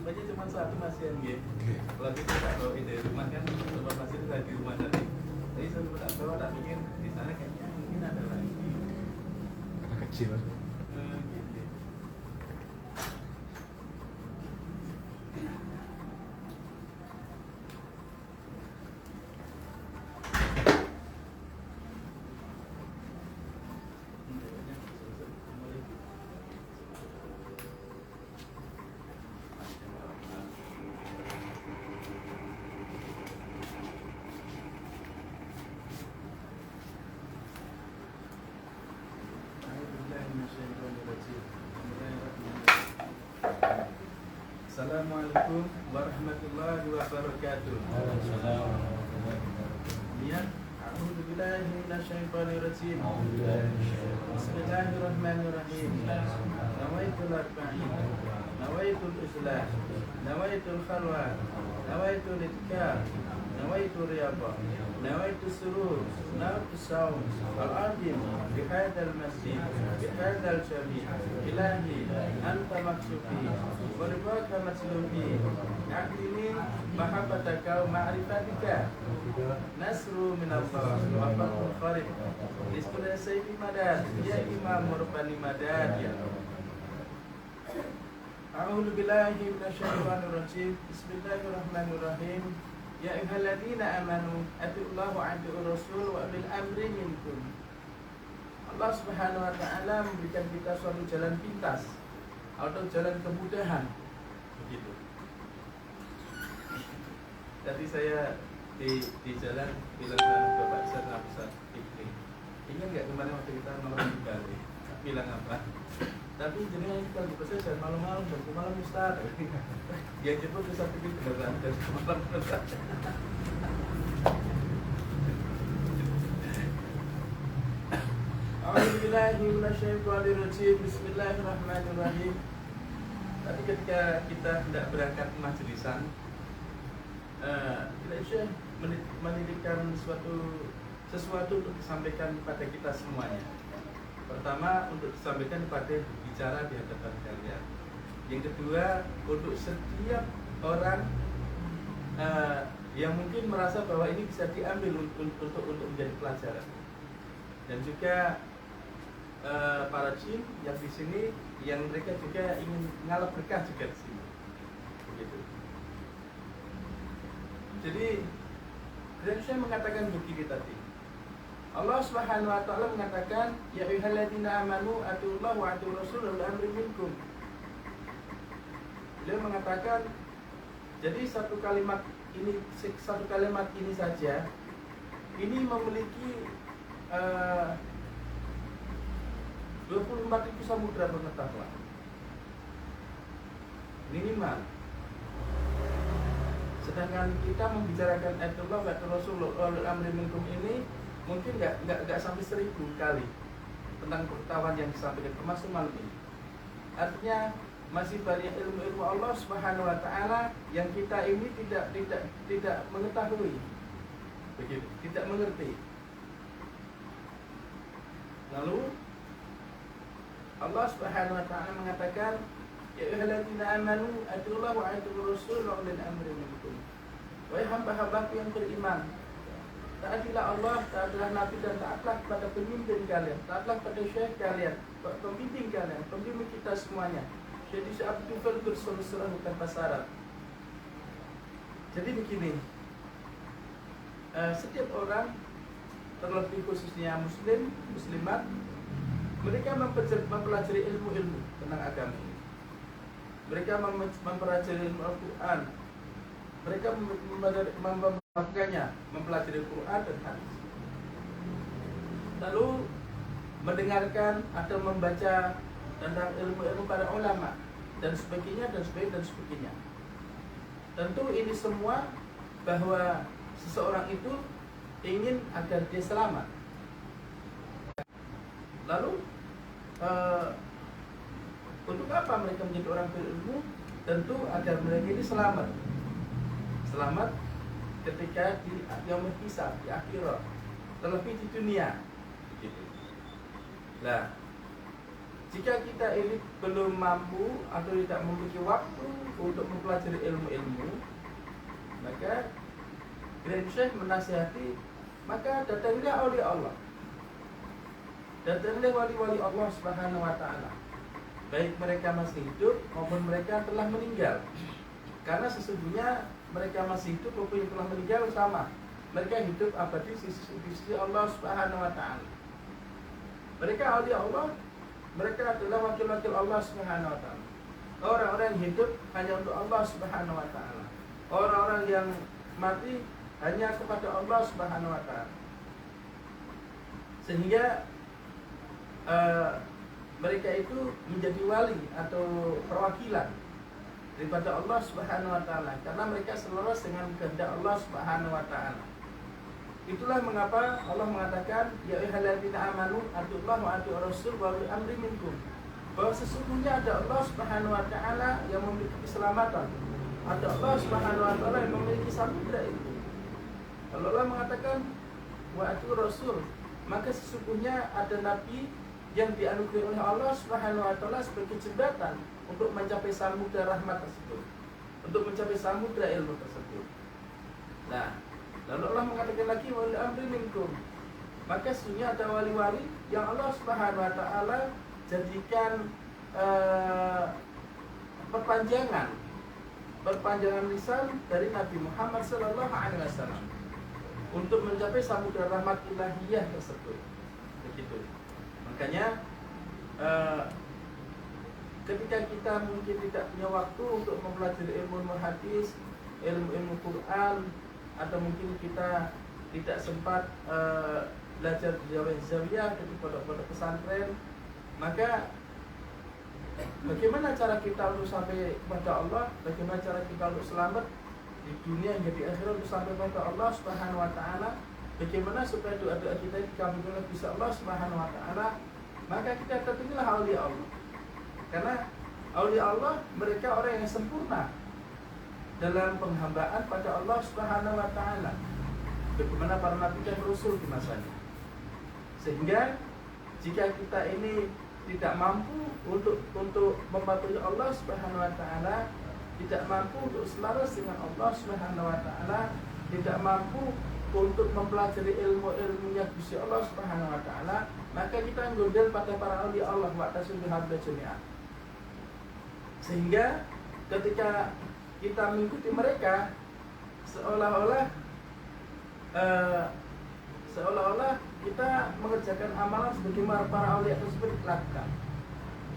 aja cuma satu pasien gitu. Kalau kita tak bawa di rumah kan, tempat pasien itu di rumah tadi. Jadi saya tak bawa, tak pikir di sana kayaknya mungkin ada lagi. Karena kecil. Gitu. Assalamualaikum warahmatullahi wabarakatuh. Ya, a'udzu billahi minasyaitonir rajim. Bismillahirrahmanirrahim. Nawaitul arba'in, nawaitul islah, nawaitul khalwa, nawaitul idkar, nawaitul riyadhah, nawaitul surur, nawaitul saum, al-azim bihadzal masjid, bihadzal jami', ilahi anta maksudi, wa ridwaka maslubi, aqdini mahabbataka wa ma'rifatika, nasru minallah wa fathul qarib, rizqul sayfi madad, ya imam murbani madad, ya A'udzu billahi minasyaitonir rajim. Bismillahirrahmanirrahim. Ya ayyuhalladzina amanu atiullaha wa atiur rasul wa ulil amri minkum. Allah Subhanahu wa taala memberikan kita suatu jalan pintas atau jalan kemudahan. Begitu. Tadi saya di jalan bilang sama Bapak Ustaz Fikri. Ingat enggak kemarin waktu kita malam di Bali? Bilang apa? Tapi jenengan kalau di pesawat jangan malam-malam, dan malam Ustaz. Yang jemput Ustaz Fikri beneran dan malam Ustaz. A'udzubillahi minasyaitonir rajim. Bismillahirrahmanirrahim. Tadi ketika kita hendak berangkat ke majelisan, kita Syekh menitipkan sesuatu untuk disampaikan kepada kita semuanya. Pertama, untuk disampaikan kepada bicara di hadapan kalian. Yang kedua, untuk setiap orang yang mungkin merasa bahwa ini bisa diambil untuk menjadi pelajaran. Dan juga para jin yang di sini, yang mereka juga ingin ngalap berkah juga di sini. Begitu. Jadi, saya mengatakan begini tadi. Allah Subhanahu wa taala mengatakan, ya ayyuhalladzina amanu atiullaha wa atiur rasul wa ulil amri minkum. Beliau mengatakan, jadi satu kalimat ini saja ini memiliki 24.000 samudra pengetahuan minimal. Sedangkan kita membicarakan atiullah wa atiur rasul wa ulil amri minkum ini mungkin nggak sampai 1000 kali tentang pengetahuan yang disampaikan termasuk malam ini. Artinya masih banyak ilmu-ilmu Allah Subhanahu wa taala yang kita ini tidak mengetahui. Begitu, tidak mengerti. Lalu Allah Subhanahu wa taala mengatakan, ya ayyuhalladzina amanu atiullaha wa atiur rasul wa ulil amri minkum. Wahai hamba-hambaku yang beriman, taatilah Allah, taatilah Nabi, dan taatlah pada pemimpin kalian, taatlah pada syekh kalian, pembimbing kalian, pembimbing kita semuanya. Jadi seabdu falgur surah tanpa syarat. Jadi begini, setiap orang, terlebih khususnya muslimat, mereka mempelajari ilmu-ilmu tentang agama. Mereka mempelajari ilmu Al-Quran. Mereka melakukannya, mempelajari Quran dan hadis. Lalu mendengarkan atau membaca tentang ilmu-ilmu para ulama dan sebagainya dan sebagainya. Tentu ini semua bahwa seseorang itu ingin agar dia selamat. Lalu untuk apa mereka menjadi orang berilmu? Tentu agar mereka ini selamat ketika di yaumul hisab, di akhirat, terlebih di dunia. Begitu. Nah, Jika kita ini belum mampu atau tidak memiliki waktu untuk mempelajari ilmu-ilmu, maka Kiai Syekh menasihati, maka datanglah oleh Allah, datanglah wali-wali Allah Subhanahu wa Ta'ala, baik mereka masih hidup maupun mereka telah meninggal. Karena sesungguhnya mereka masih hidup maupun yang telah meninggal sama, mereka hidup abadi di sisi Allah Subhanahu wa Ta'ala. Mereka awliya Allah, mereka adalah wakil-wakil Allah Subhanahu wa Ta'ala. Orang-orang yang hidup hanya untuk Allah Subhanahu wa Ta'ala. Orang-orang yang mati hanya kepada Allah Subhanahu wa Ta'ala. Sehingga mereka itu menjadi wali atau perwakilan daripada Allah Subhanahu wa Ta'ala, karena mereka selaras dengan kehendak Allah Subhanahu wa Ta'ala. Itulah mengapa Allah mengatakan, ya ayyuhalladzina amanu atiullaha wa atiur rasul wa ulil amri minkum, bahwa sesungguhnya ada Allah Subhanahu wa Ta'ala yang memiliki keselamatan, ada Allah Subhanahu wa Ta'ala yang memiliki samudra itu. Kalau Allah mengatakan wa atiur rasul, maka sesungguhnya ada nabi yang dianugerahi oleh Allah Subhanahu wa Ta'ala sebagai jembatan untuk mencapai samudra rahmat tersebut, untuk mencapai samudra ilmu tersebut. Nah, lalu Allah mengatakan lagi wal amri minkum, maka sesungguhnya ada wali-wali yang Allah Subhanahu wa Ta'ala jadikan perpanjangan lisan dari Nabi Muhammad sallallahu alaihi wasallam untuk mencapai samudra rahmat ilahiyah tersebut. Begitu. Makanya ketika kita mungkin tidak punya waktu untuk mempelajari ilmu hadis, ilmu Quran, atau mungkin kita tidak sempat belajar di zawiyah di pondok-pondok pesantren, maka bagaimana cara kita untuk sampai kepada Allah? Bagaimana cara kita untuk selamat di dunia hingga di akhirat untuk sampai kepada Allah Subhanahu wa Ta'ala? Bagaimana supaya doa-doa kita dikabulkan oleh Allah Subhanahu wa Ta'ala? Maka kita datangilah aulia Allah. Karena aulia Allah mereka orang yang sempurna dalam penghambaan pada Allah Subhanahu wa Ta'ala, bagaimana para nabi dan rasul di masanya. Sehingga jika kita ini tidak mampu untuk mematuhi Allah Subhanahu wa Ta'ala, tidak mampu untuk selaras dengan Allah Subhanahu wa Ta'ala, tidak mampu untuk mempelajari ilmu-ilmunya Gusti Allah Subhanahu wa Ta'ala, maka kita ngondel pada para aulia Allah wa'tasim bihablillah jami'an. Sehingga ketika kita mengikuti mereka, seolah-olah kita mengerjakan amalan sebagaimana para aulia tersebut lakukan.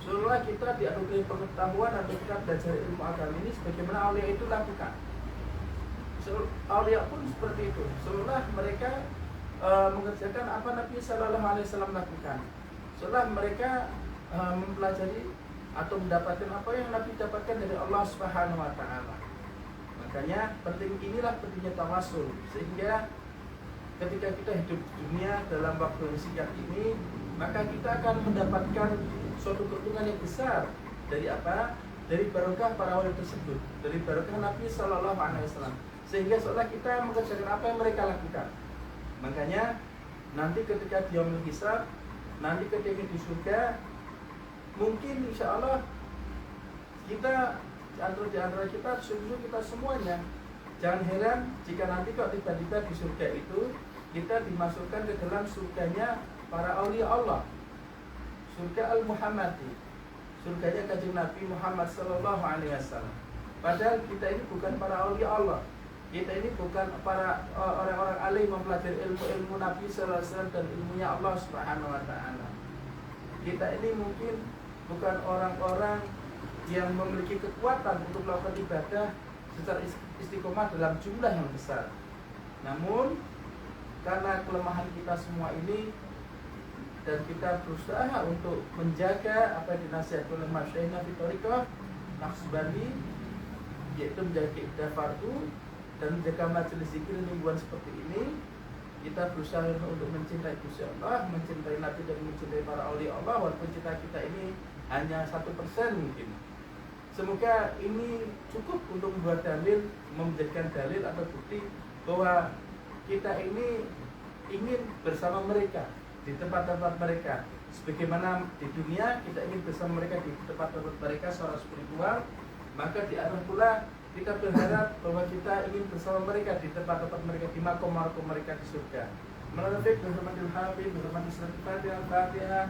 Seolah kita dianugerahi pengetahuan atau kita belajar ilmu agama ini sebagaimana aulia itu lakukan. Aulia pun seperti itu. Seolah mereka mengerjakan apa Nabi Sallallahu Alaihi Wasallam lakukan. Seolah mereka mempelajari atau mendapatkan apa yang Nabi dapatkan dari Allah Subhanahu wa Ta'ala. Makanya inilah pentingnya tawasul, sehingga ketika kita hidup di dunia dalam waktu yang singkat ini, maka kita akan mendapatkan suatu keuntungan yang besar. Dari apa? Dari barokah para wali tersebut, dari barokah Nabi Sallallahu Alaihi Wasallam, sehingga seolah kita mengerjakan apa yang mereka lakukan. Makanya nanti ketika dia menghisab, nanti ketika di surga, mungkin insya Allah kita di antara kita, sungguh kita semuanya, jangan heran jika nanti kok tiba-tiba di surga itu kita dimasukkan ke dalam surganya para aulia Allah, surga Al-Muhammadi, surganya Kanjeng Nabi Muhammad Sallallahu Alaihi Wasallam. Padahal kita ini bukan para aulia Allah, kita ini bukan para orang-orang alim mempelajari ilmu-ilmu Nabi Sallallahu Alaihi Wasallam dan ilmunya Allah Subhanahu wa Ta'ala. Kita ini mungkin bukan orang-orang yang memiliki kekuatan untuk melakukan ibadah secara istiqomah dalam jumlah yang besar. Namun karena kelemahan kita semua ini, dan kita berusaha untuk menjaga apa yang dinasihatkan oleh Masyaikh fi Thariqah Naqsbandi, yaitu menjaga ibadah fardu dan menjaga majelis zikir mingguan seperti ini. Kita berusaha untuk mencintai Gusti Allah, mencintai Nabi dan mencintai para aulia Allah, walaupun cinta kita ini hanya 1% mungkin. Semoga ini cukup untuk membuat dalil, menjadikan dalil atau bukti bahwa kita ini ingin bersama mereka di tempat-tempat mereka, Sebagaimana di dunia kita ingin bersama mereka di tempat-tempat mereka secara spiritual, maka di akhirat pula kita berharap bahwa kita ingin bersama mereka di tempat-tempat mereka, di makom-makom mereka di surga. Menurut berhormatil Habib, berhormatil surat Al-Fatihah.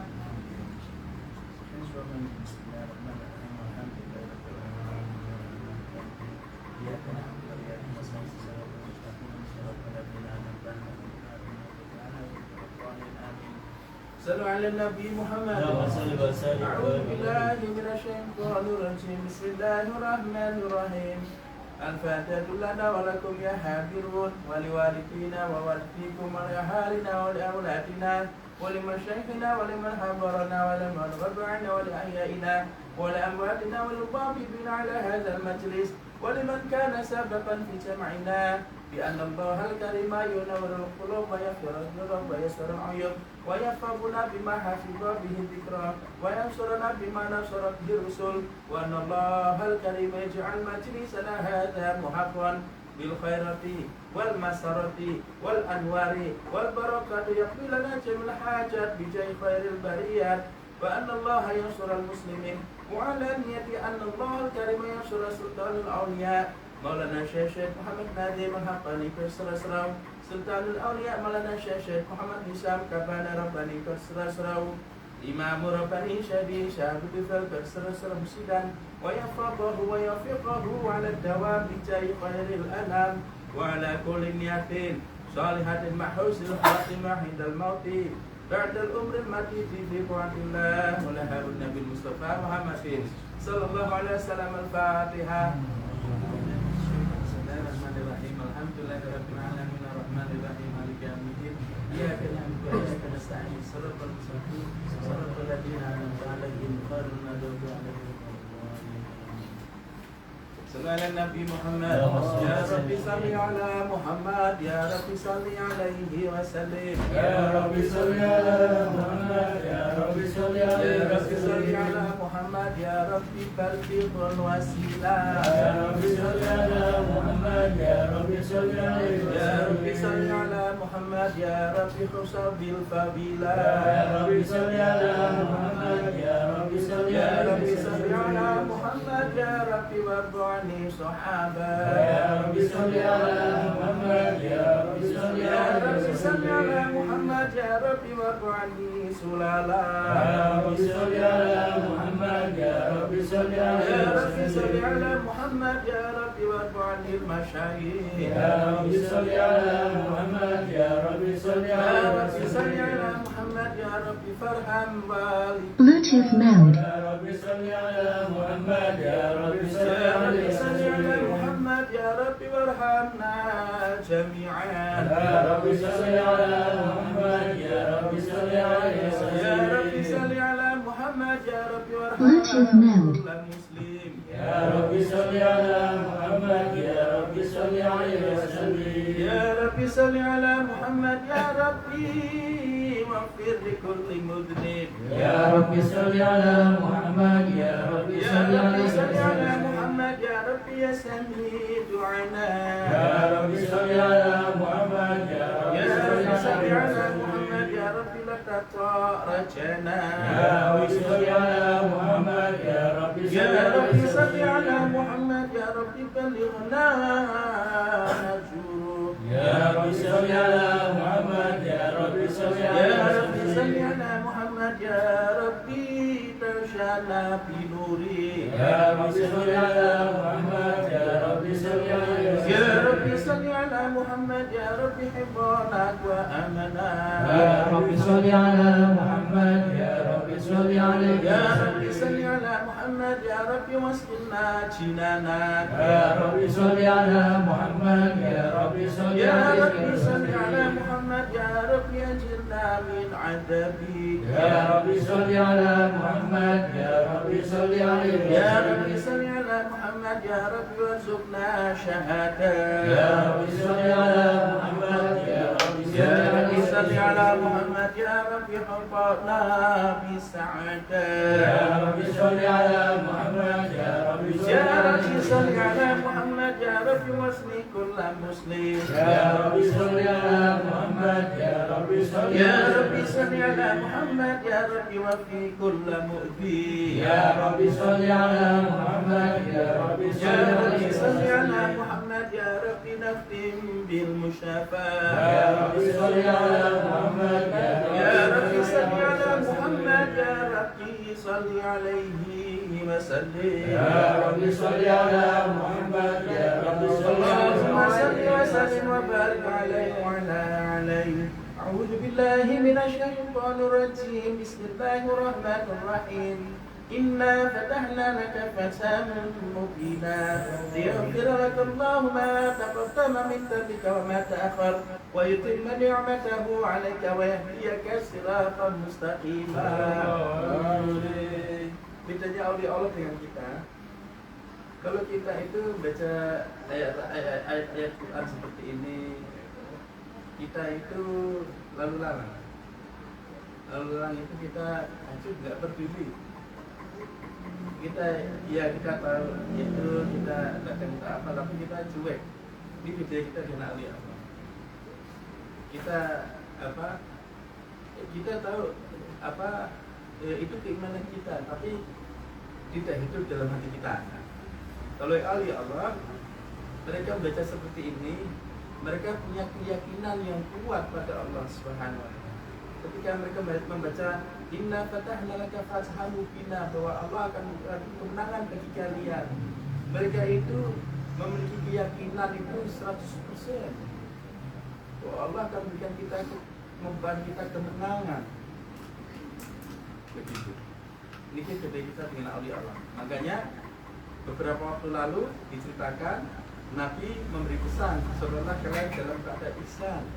صلوا على النبي محمد. أعوذ بالله من الشيطان الرجيم. بسم الله الرحمن الرحيم. الفاتحة لنا ولكم يا حاضرون ولوالدينا ووالديكم ولأهالنا ولأولادنا ولمشايخنا ولمن حضرنا ولمن غبرنا ولأحيائنا ولأمواتنا وللطاببين على هذا المجلس ولمن كان سببا في جمعنا بأن الله الكريم ينور القلوب ويغفر الذنوب ويسر العيوب ويحفظنا بما حفظ به الذكرى وينصرنا بما نصر به الرسل وأن الله الكريم يجعل مجلسنا هذا محفا بالخيرات والمسرة والأنوار والبركات يقضي لنا جميع الحاجات بجاه خير البريات وأن الله ينصر المسلمين وعلى نية أن الله الكريم ينصر سلطان الأولياء مولانا شيخ محمد نادي الحقاني كسرسراو سلطان الأولياء مولانا شيخ محمد هشام كبانا رباني كسرسراو إمام رباني شدي شهد بفل كسرسراو سيدان ويفقه ويوفقه على الدوام بجاه خير الأنام وعلى كل نية صالحة محوس الخاتمة عند الموت بعد الأمر المديد في طاعة الله ولها النبي المصطفى محمد صلى الله عليه وسلم. الفاتحة. Bismillahirrahmanirrahim. Alhamdulillahirabbil alamin arrahmanir rahim maliki yaumiddin. Iyyaka na'budu wa iyyaka nasta'in. Shiratal mustaqim. Shiratal ladzina an'amta 'alaihim ghairil maghdubi 'alaihim waladdallin. Sallu ala Nabi Muhammad. Ya Rabbi salli ala Muhammad. Ya Rabbi salli alaihi wa sallim. Ya Rabbi salli ala Muhammad. Ya Rabbi salli alaihi wa sallim. Ya Rabbi salli ala Muhammad. Ya Rabbi ballighul wasilah. Ya Rabbi salli ala Muhammad. Ya Rabbi salli alaihi wa Ya sallim. Rabbi salli ala Muhammad. Ya Rabbi khusabil fadila. Ya Rabbi salli ala Muhammad. Ya Rabbi salli Ya alaihi Rabbi wa salli sallim. ala Muhammad. Ya Rabbi warḍa'ni sahaba. Ya Rabbi salli ala Muhammad. Ya Rabbi salli Ya alaihi wa Rabbi salli ala sallim. Muhammad. Ya Rabbi warḍa'ni sulala. Ya Rabbi salli ala Muhammad. Ya Rabbi salli alaihi Ya wa Rabbi salli sallim. ala Muhammad. Ya Rabbi warḍa'ni masyayikh. Ya Rabbi salli ala Muhammad. Ya Rabbi salli Ya alaihi wa Rabbi salli sallim. ala Muhammad. Ya Rabbi farham wali. Bluetooth mode. Ya Rabbi salli ala Muhammad. Ya Rabbi salli Ya Rabbi alaihi wa salli ala sallim. Muhammad. Ya Rabbi warhamna jami'an. Ya Rabbi salli ala Muhammad. Ya Rabbi salli alaihi wa sallim. Ya Rabbi salli ala Muhammad. Ya Rabbi Bluetooth warhamna mode. kulla muslim. Ya Rabbi salli ala Muhammad. Ya Rabbi salli alaihi wa sallim. Ya Rabbi salli ala Muhammad. Ya Rabbi waghfir likulli mudhnib. Ya Rabbi salli ala Muhammad. Ya Rabbi Ya salli Rabbi alaihi wa salli ala sallim. Muhammad. Ya Rabbi ya sami du'ana. Ya Rabbi salli ala Muhammad. Ya Ya Rabbi Rabbi salli salli alaihi wa ala sallim. Muhammad. Ya Rabbi la tata rajana. Ya Rabbi salli ala Muhammad. Ya Rabbi Ya salli Rabbi alaihi wa salli ala sallim. Muhammad. Ya Rabbi ballighna najur. Ya Rabbi salli ala Muhammad. Ya Rabbi salli Ya alaihi wa Rabbi salli sallim. ala Muhammad. Ya Rabbi tarshana binuri. Ya Rabbi salli ala Muhammad. Ya Rabbi salli alaihi wa Ya sallim. Rabbi salli ala Muhammad. Ya Rabbi hibbanak wa amana. Ya Rabbi salli ala Muhammad. Ya Rabbi salli alaihi Ya wa Rabbi salli sallim. ala Muhammad. Ya Rabbi wasqina jinanak. Ya Rabbi salli ala Muhammad. Ya Rabbi salli Ya alaihi Rabbi wa salli ala sallim. Muhammad. Ya Rabbi ajirna min adabi. Ya Rabbi salli ala Muhammad. Ya Rabbi salli alaihi wa Ya Rabbi sallim. salli ala Muhammad. Ya Rabbi warzuqna syahada. Ya Rabbi salli ala Muhammad. Ya Rabbi Ya salli Rabbi alaihi wa salli ala sallim. Muhammad. Ya Rabbi hafadna bisa'ada. Ya Rabbi salli ala Muhammad. Ya Rabbi salli Ya alaihi Rabbi wa salli ala sallim. Muhammad. Ya Rabbi wasli kulla muslim. Ya Rabbi salli ala Muhammad, Ya Rabbi salli Ya ala Rabbi salli ala Muhammad, Ya Rabbi wafi kulla mu'dhi. Ya Rabbi salli ala Muhammad, Ya Rabbi Ya Rabbi salli salli ala ala Muhammad, Ya Rabbi naftim bil musyafa. Ya Rabbi salli ala Muhammad, Ya Rabbi salli ala Muhammad, Ya Rabbi salli alaihi wa sallim. Ya Rabbi salli ala Muhammad, Ya Rabbi salli اللهم صل alaihi وسلم وبارك عليه وعلى عليه. أعوذ بالله من الشيطان الرجيم. بسم الله الرحمن الرحيم. إنا فتحنا لك فتحا مبينا ليغفر لك الله ما تقدم من ذنبك وما تأخر ويتم نعمته عليك ويهديك صراطا مستقيما. Bedanya aulia Allah dengan kita, kalau kita itu baca ayat Quran seperti ini, kita itu lalu lalang itu kita nggak peduli. Kita tahu itu kita akan apa, tapi kita cuek. Ini beda kita dengan aulia Allah. Kita tahu itu keimanan kita, tapi tidak hidup dalam hati kita. Kalau aulia Allah, mereka baca seperti ini, mereka punya keyakinan yang kuat pada Allah Subhanahu wa taala. Ketika mereka membaca Inna fatahna laka fathan mubina, bahwa Allah akan memberikan kemenangan bagi kalian, mereka itu memiliki keyakinan itu 100% bahwa Allah akan memberikan kita kemenangan. Begitu. Ini beda kita dengan aulia Allah. Makanya beberapa waktu lalu diceritakan Nabi memberi pesan seolah kalian dalam keadaan ihsan.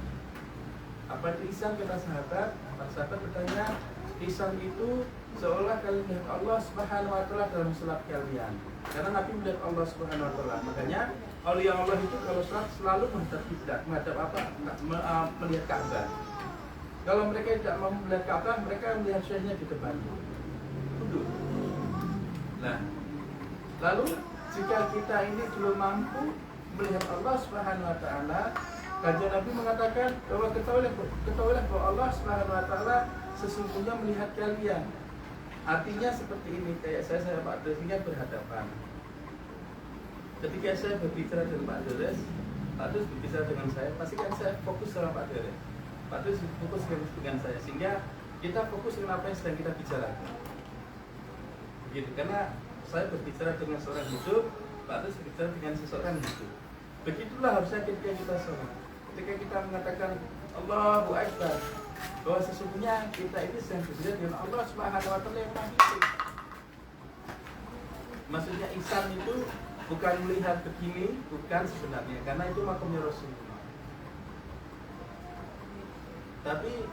Apa itu ihsan kata sahabat? Para sahabat bertanya, ihsan itu seolah kalian melihat Allah Subhanahu wa taala dalam salat kalian. Karena Nabi melihat Allah Subhanahu wa taala. Makanya aulia Allah itu kalau salat selalu menghadap kiblat, menghadap melihat Ka'bah. Kalau mereka tidak mau melihat Ka'bah, mereka melihat syekhnya di depan. Nah, lalu jika kita ini belum mampu melihat Allah Subhanahu wa taala, Kanjeng Nabi mengatakan bahwa ketahuilah bahwa Allah Subhanahu wa taala sesungguhnya melihat kalian. Artinya seperti ini, kayak saya Pak Dores berhadapan. Ketika saya berbicara dengan Pak Dores berbicara dengan saya, pasti kan saya fokus sama Pak Dores. Pak Dores fokus dengan saya, sehingga kita fokus dengan apa yang sedang kita bicarakan. Begitu, karena saya berbicara dengan seorang hidup, Pak Dores berbicara dengan seseorang hidup. Begitulah harusnya ketika kita sholat. Ketika kita mengatakan Allahu Akbar, bahwa sesungguhnya kita ini sedang berbicara dengan Allah Subhanahu wa taala yang Maha Hidup. Maksudnya ihsan itu bukan melihat begini, bukan sebenarnya, karena itu makamnya Rasulullah. Tapi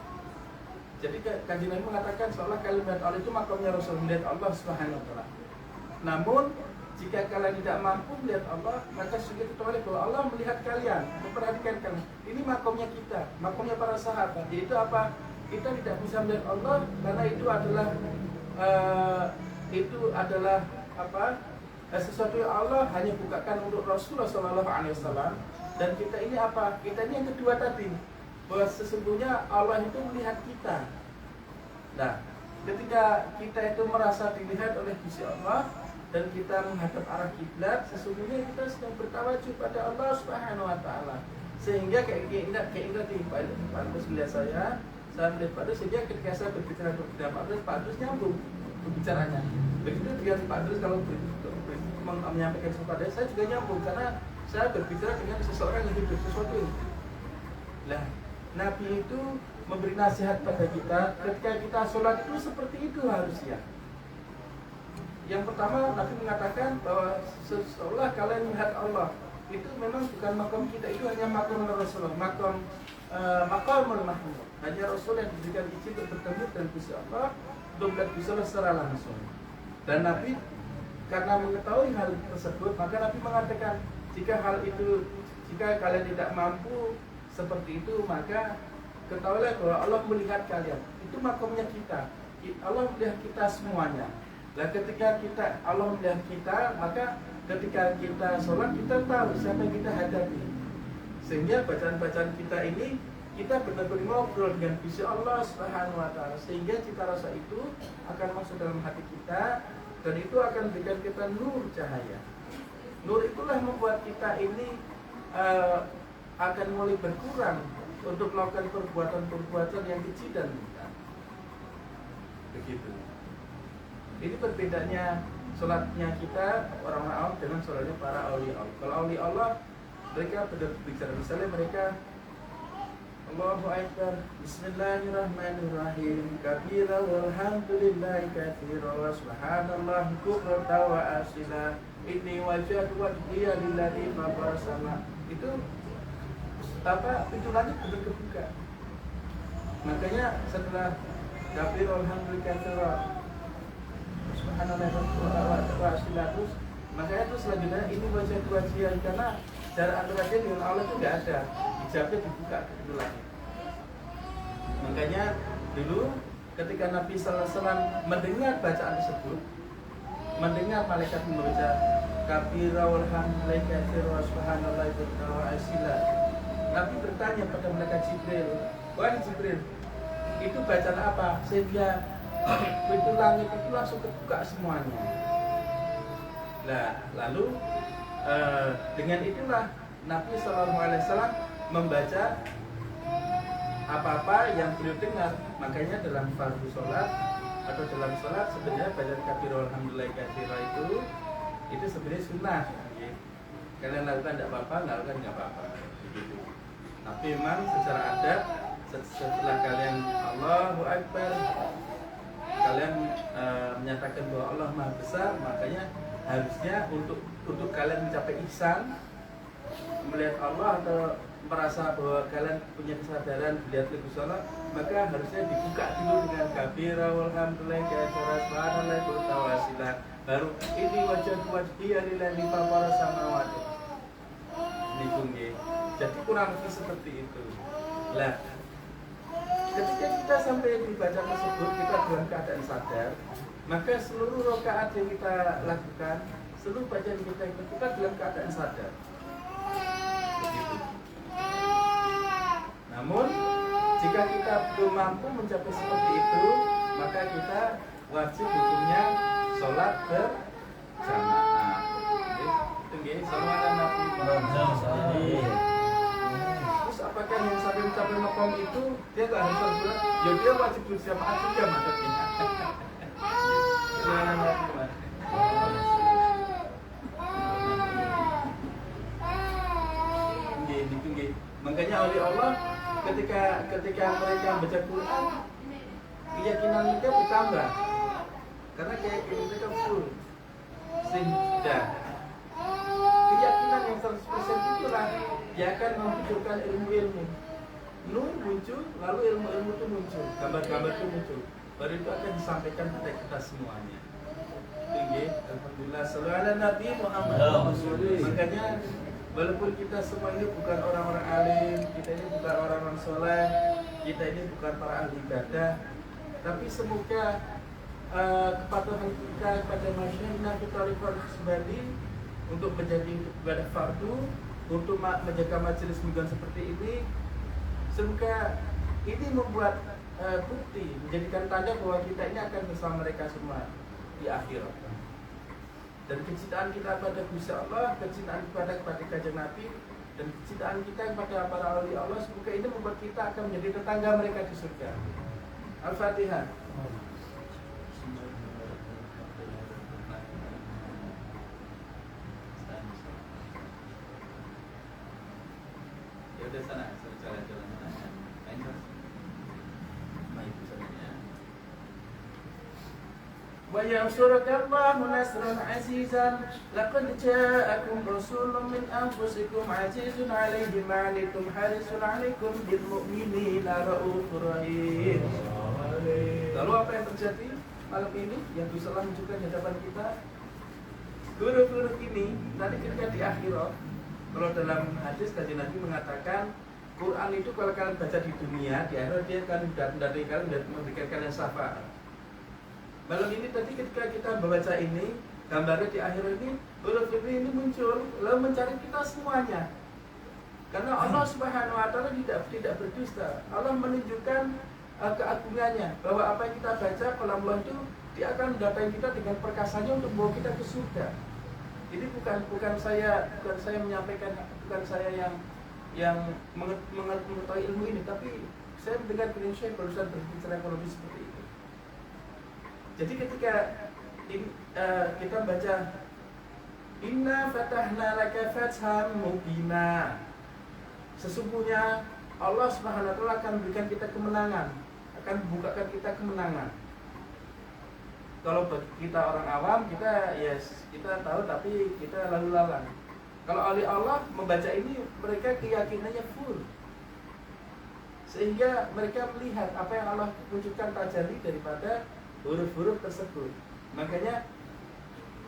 jadi Kanjeng Nabi mengatakan seolah kalian melihat Allah itu makamnya Rasul, melihat Allah Subhanahu wa taala. Namun jika kalian tidak mampu melihat Allah, maka sudah ketahui bahwa Allah melihat kalian, memperhatikan kalian. Ini makamnya kita, makamnya para sahabat. Yaitu apa? Kita tidak bisa melihat Allah karena itu adalah sesuatu yang Allah hanya bukakan untuk Rasulullah SAW. Dan kita ini apa? Kita ini yang kedua tadi, bahwa sesungguhnya Allah itu melihat kita. Nah, ketika kita itu merasa dilihat oleh Gusti Allah dan kita menghadap arah kiblat, sesungguhnya kita sedang bertawajuh pada Allah Subhanahu wa taala. Sehingga kayak di Pak Dores melihat saya melihat Pak Dores, sehingga ketika saya berbicara dengan Pak Dores nyambung pembicaranya. Begitu dengan Pak Dores kalau menyampaikan kepada saya juga nyambung, karena saya berbicara dengan seseorang yang hidup sesuatu ini. Nah, Nabi itu memberi nasihat pada kita ketika kita sholat itu seperti itu harusnya. Yang pertama, Nabi mengatakan bahwa seolah kalian melihat Allah. Itu memang bukan makam kita, itu hanya makam Rasulullah, makamul mahmud. Hanya Rasul yang diberikan izin untuk bertemu dan Gusti Allah, untuk melihat Gusti Allah secara langsung. Dan Nabi karena mengetahui hal tersebut, maka Nabi mengatakan jika kalian tidak mampu seperti itu, maka ketahuilah bahwa Allah melihat kalian. Itu makamnya kita. Allah melihat kita semuanya. Nah, ketika Allah melihat kita, maka ketika kita sholat kita tahu siapa yang kita hadapi. Sehingga bacaan-bacaan kita ini kita benar-benar ngobrol dengan Gusti Allah Subhanahu wa taala, sehingga cita rasa itu akan masuk dalam hati kita dan itu akan memberikan kita nur cahaya. Nur itulah membuat kita ini akan mulai berkurang untuk melakukan perbuatan-perbuatan yang kecil dan mudah. Begitu. Ini berbedanya sholatnya kita orang-orang awam dengan sholatnya para aulia Allah. Kalau aulia Allah mereka berbicara, misalnya mereka Allahu Akbar, Bismillahirrahmanirrahim, kabira walhamdulillahi katsira wa subhanallah bukratan wa asila, inni wajhatu wajhiya lillazi fatara sama. Itu pintu langit betul kebuka. Makanya setelah kabira walhamdulillahi katsira subhanallah wa asila, terus makanya terus selanjutnya ini wajhatu wajhiya, karena jarak antara dia dengan Allah itu tidak ada, hijabnya dibuka ke langit. Makanya dulu ketika Nabi Sallallahu Alaihi Wasallam mendengar bacaan tersebut, mendengar malaikat membaca kabira walhamdulillahi katsira wa subhanallahi wa asila, Nabi bertanya pada malaikat Jibril, wahai Jibril, itu bacaan apa? Sehingga pintu langit itu langsung kebuka semuanya. Nah, lalu dengan itulah Nabi Sallallahu Alaihi Wasallam membaca apa-apa yang beliau dengar. Makanya dalam fardu sholat atau dalam sholat sebenarnya bacaan kabira walhamdulillahi katsira itu sebenarnya sunnah. Kalian lakukan tidak apa-apa, nggak lakukan nggak apa-apa. Begitu. Tapi memang secara adat setelah kalian Allahu Akbar, kalian menyatakan bahwa Allah Maha Besar, makanya harusnya untuk kalian mencapai ihsan, melihat Allah atau merasa bahwa kalian punya kesadaran melihat lebih sholat, maka harusnya dibuka dulu dengan kabira walhamdulillahi katsira subhanallahi wa wasila, baru ini wajhiya lillazi fatara samawati. Jadi kurang lebih seperti itu. Lah, ketika kita sampai di bacaan tersebut, kita dalam keadaan sadar, maka seluruh rakaat yang kita lakukan, seluruh bacaan kita dalam keadaan sadar. Begitu. Namun, jika kita belum mampu mencapai seperti itu, maka kita wajib hukumnya sholat berjamaah. Itu salawat Nabi Muhammad. Terus apakah yang sampai mencapai makom itu dia nggak harus sholat? Ya dia wajib berjamaah juga maksudnya. Makanya oleh Allah ketika mereka baca Quran, keyakinan mereka bertambah karena keyakinan mereka full, sehingga keyakinan yang 100% itulah dia akan memunculkan ilmu-ilmu. Nur muncul, lalu ilmu-ilmu itu muncul, gambar-gambar itu muncul, baru itu akan disampaikan kepada kita semuanya. Tinggi, alhamdulillah, shallallahu ala Nabi Muhammad. Makanya walaupun kita semua ini bukan orang-orang alim, kita ini bukan orang-orang soleh, kita ini bukan para ahli ibadah, tapi semoga kepatuhan kita kepada masyarakat kita sebadi untuk menjadi ibadah fardu, untuk menjaga majelis mingguan seperti ini, semoga ini membuat bukti, menjadikan tanda bahwa kita ini akan bersama mereka semua di akhirat. Dan kecintaan kita pada Gusti Allah, kecintaan kepada Kanjeng Nabi, dan kecintaan kita kepada para wali Allah, semoga ini membuat kita akan menjadi tetangga mereka di surga. Al-Fatihah. Ya udah sana, jalan-jalan sana. Main terus. Main sana ya. وَيَنْصُرَكَ اللَّهُ نَصْرًا عَزِيزًا لَقَدْ جَاءَكُمْ رَسُولٌ مِّنْ أَنفُسِكُمْ عَزِيزٌ عَلَيْهِ مَا عَنِتُّمْ حَرِيصٌ عَلَيْكُمْ بِالْمُؤْمِنِينَ رَءُوفٌ رَحِيمٌ. Lalu apa yang terjadi malam ini yang bisa menunjukkan di hadapan kita? Huruf-huruf ini nanti ketika di akhirat, kalau dalam hadis Kanjeng Nabi mengatakan Quran itu kalau kalian baca di dunia, di akhirat dia akan memberikan kalian syafaat. Malam ini tadi ketika kita membaca ini, gambarnya di akhir ini, huruf ini muncul, lalu mencari kita semuanya. Karena Allah Subhanahu Wa Taala tidak berdusta. Allah menunjukkan keagungannya bahwa apa yang kita baca kalamullah itu dia akan mendatangi kita dengan perkasanya untuk membawa kita ke surga. Ini bukan saya menyampaikan, bukan saya yang mengetahui ilmu ini, tapi saya mendengar Kiai Syekh barusan berbicara kurang lebih seperti itu. Jadi ketika kita baca Inna fatahna laka fatham mubina, sesungguhnya Allah Subhanahu Wa Taala akan berikan kita kemenangan, akan membukakan kita kemenangan. Kalau kita orang awam, kita tahu tapi kita lalu lalang. Kalau oleh Allah membaca ini, mereka keyakinannya full, sehingga mereka melihat apa yang Allah wujudkan tajalli daripada huruf-huruf tersebut. Makanya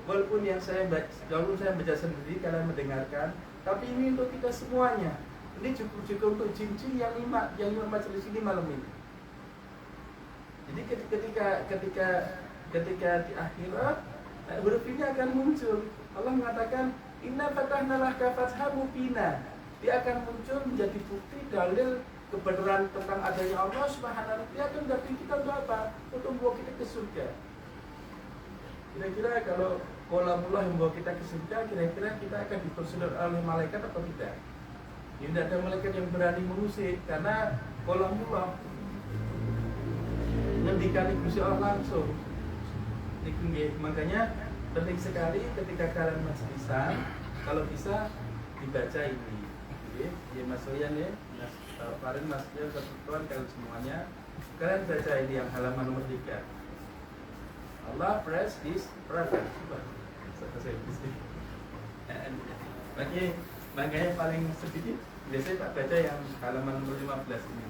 walaupun saya baca sendiri, kalian mendengarkan, tapi ini untuk kita semuanya. Ini cukup untuk jin-jin yang lima majelis ini malam ini. Jadi ketika di akhirat huruf ini akan muncul. Allah mengatakan Inna fatahna laka fatham mubina. Dia akan muncul menjadi bukti dalil kebenaran tentang adanya Allah Subhanahu Wa Taala. Dia akan mendatangi kita untuk apa? Untuk membawa kita ke surga. Kira-kira kalau kalamullah yang membawa kita ke surga, kira-kira kita akan dipersulit oleh malaikat atau tidak? Tidak ada malaikat yang berani mengusik, karena kalamullah ngendikani Gusti Allah langsung. Makanya penting sekali ketika kalian majlisan, kalau bisa dibaca ini. Ya Mas Soyan ya, kemarin Mas Soyan kebetulan kalian semuanya, kalian baca ini yang halaman nomor 3. Allah press this button. Makanya paling sedikit biasanya tak baca yang halaman nomor 15 ini.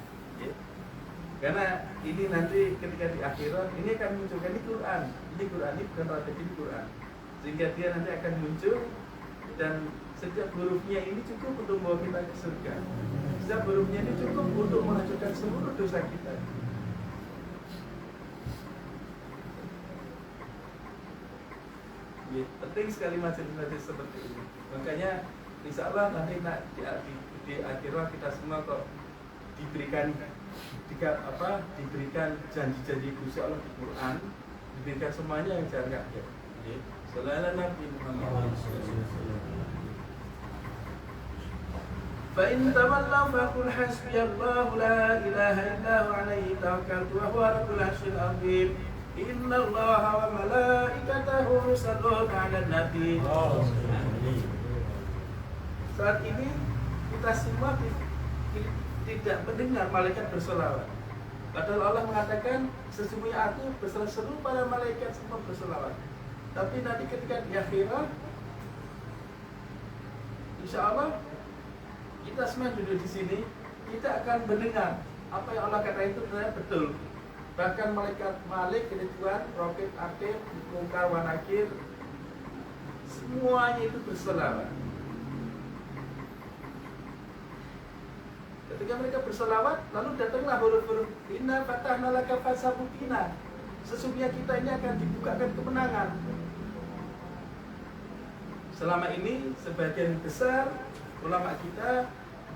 Ya. Karena ini nanti ketika di akhirat ini akan munculkan ini Quran ini bukan ratib, ini Quran, sehingga dia nanti akan muncul dan setiap hurufnya ini cukup untuk membawa kita ke surga. Setiap hurufnya ini cukup untuk menghancurkan seluruh dosa kita. Ya, penting sekali majelis seperti ini. Makanya insya Allah nanti di akhirat kita semua kok diberikan janji-janji Gusti Allah di Quran, diberikan semuanya yang jangan ya. Sallallahu Nabi Muhammad. Fa in tawallaw faqul hasbiyallahu la ilaha illa huwa alayhi tawakkaltu wa huwa rabbul arsyil azim. Inna Allaha wa malaikatahu yusalluna 'alan nabi. Saat ini kita semua tidak mendengar malaikat berselawat. Padahal Allah mengatakan sesungguhnya aku berseru para malaikat semua berselawat. Tapi nanti ketika di akhirat, insya Allah kita semua duduk di sini, kita akan mendengar apa yang Allah katakan itu ternyata betul. Bahkan malaikat Malik, Ridwan, Rokib, Akib, Munkar, Wanakir, semuanya itu berselawat. Ketika mereka berselawat, lalu datanglah huruf-huruf Inna fatahna laka fatham mubina. Sesungguhnya kita ini akan dibukakan kemenangan. Selama ini sebagian besar ulama kita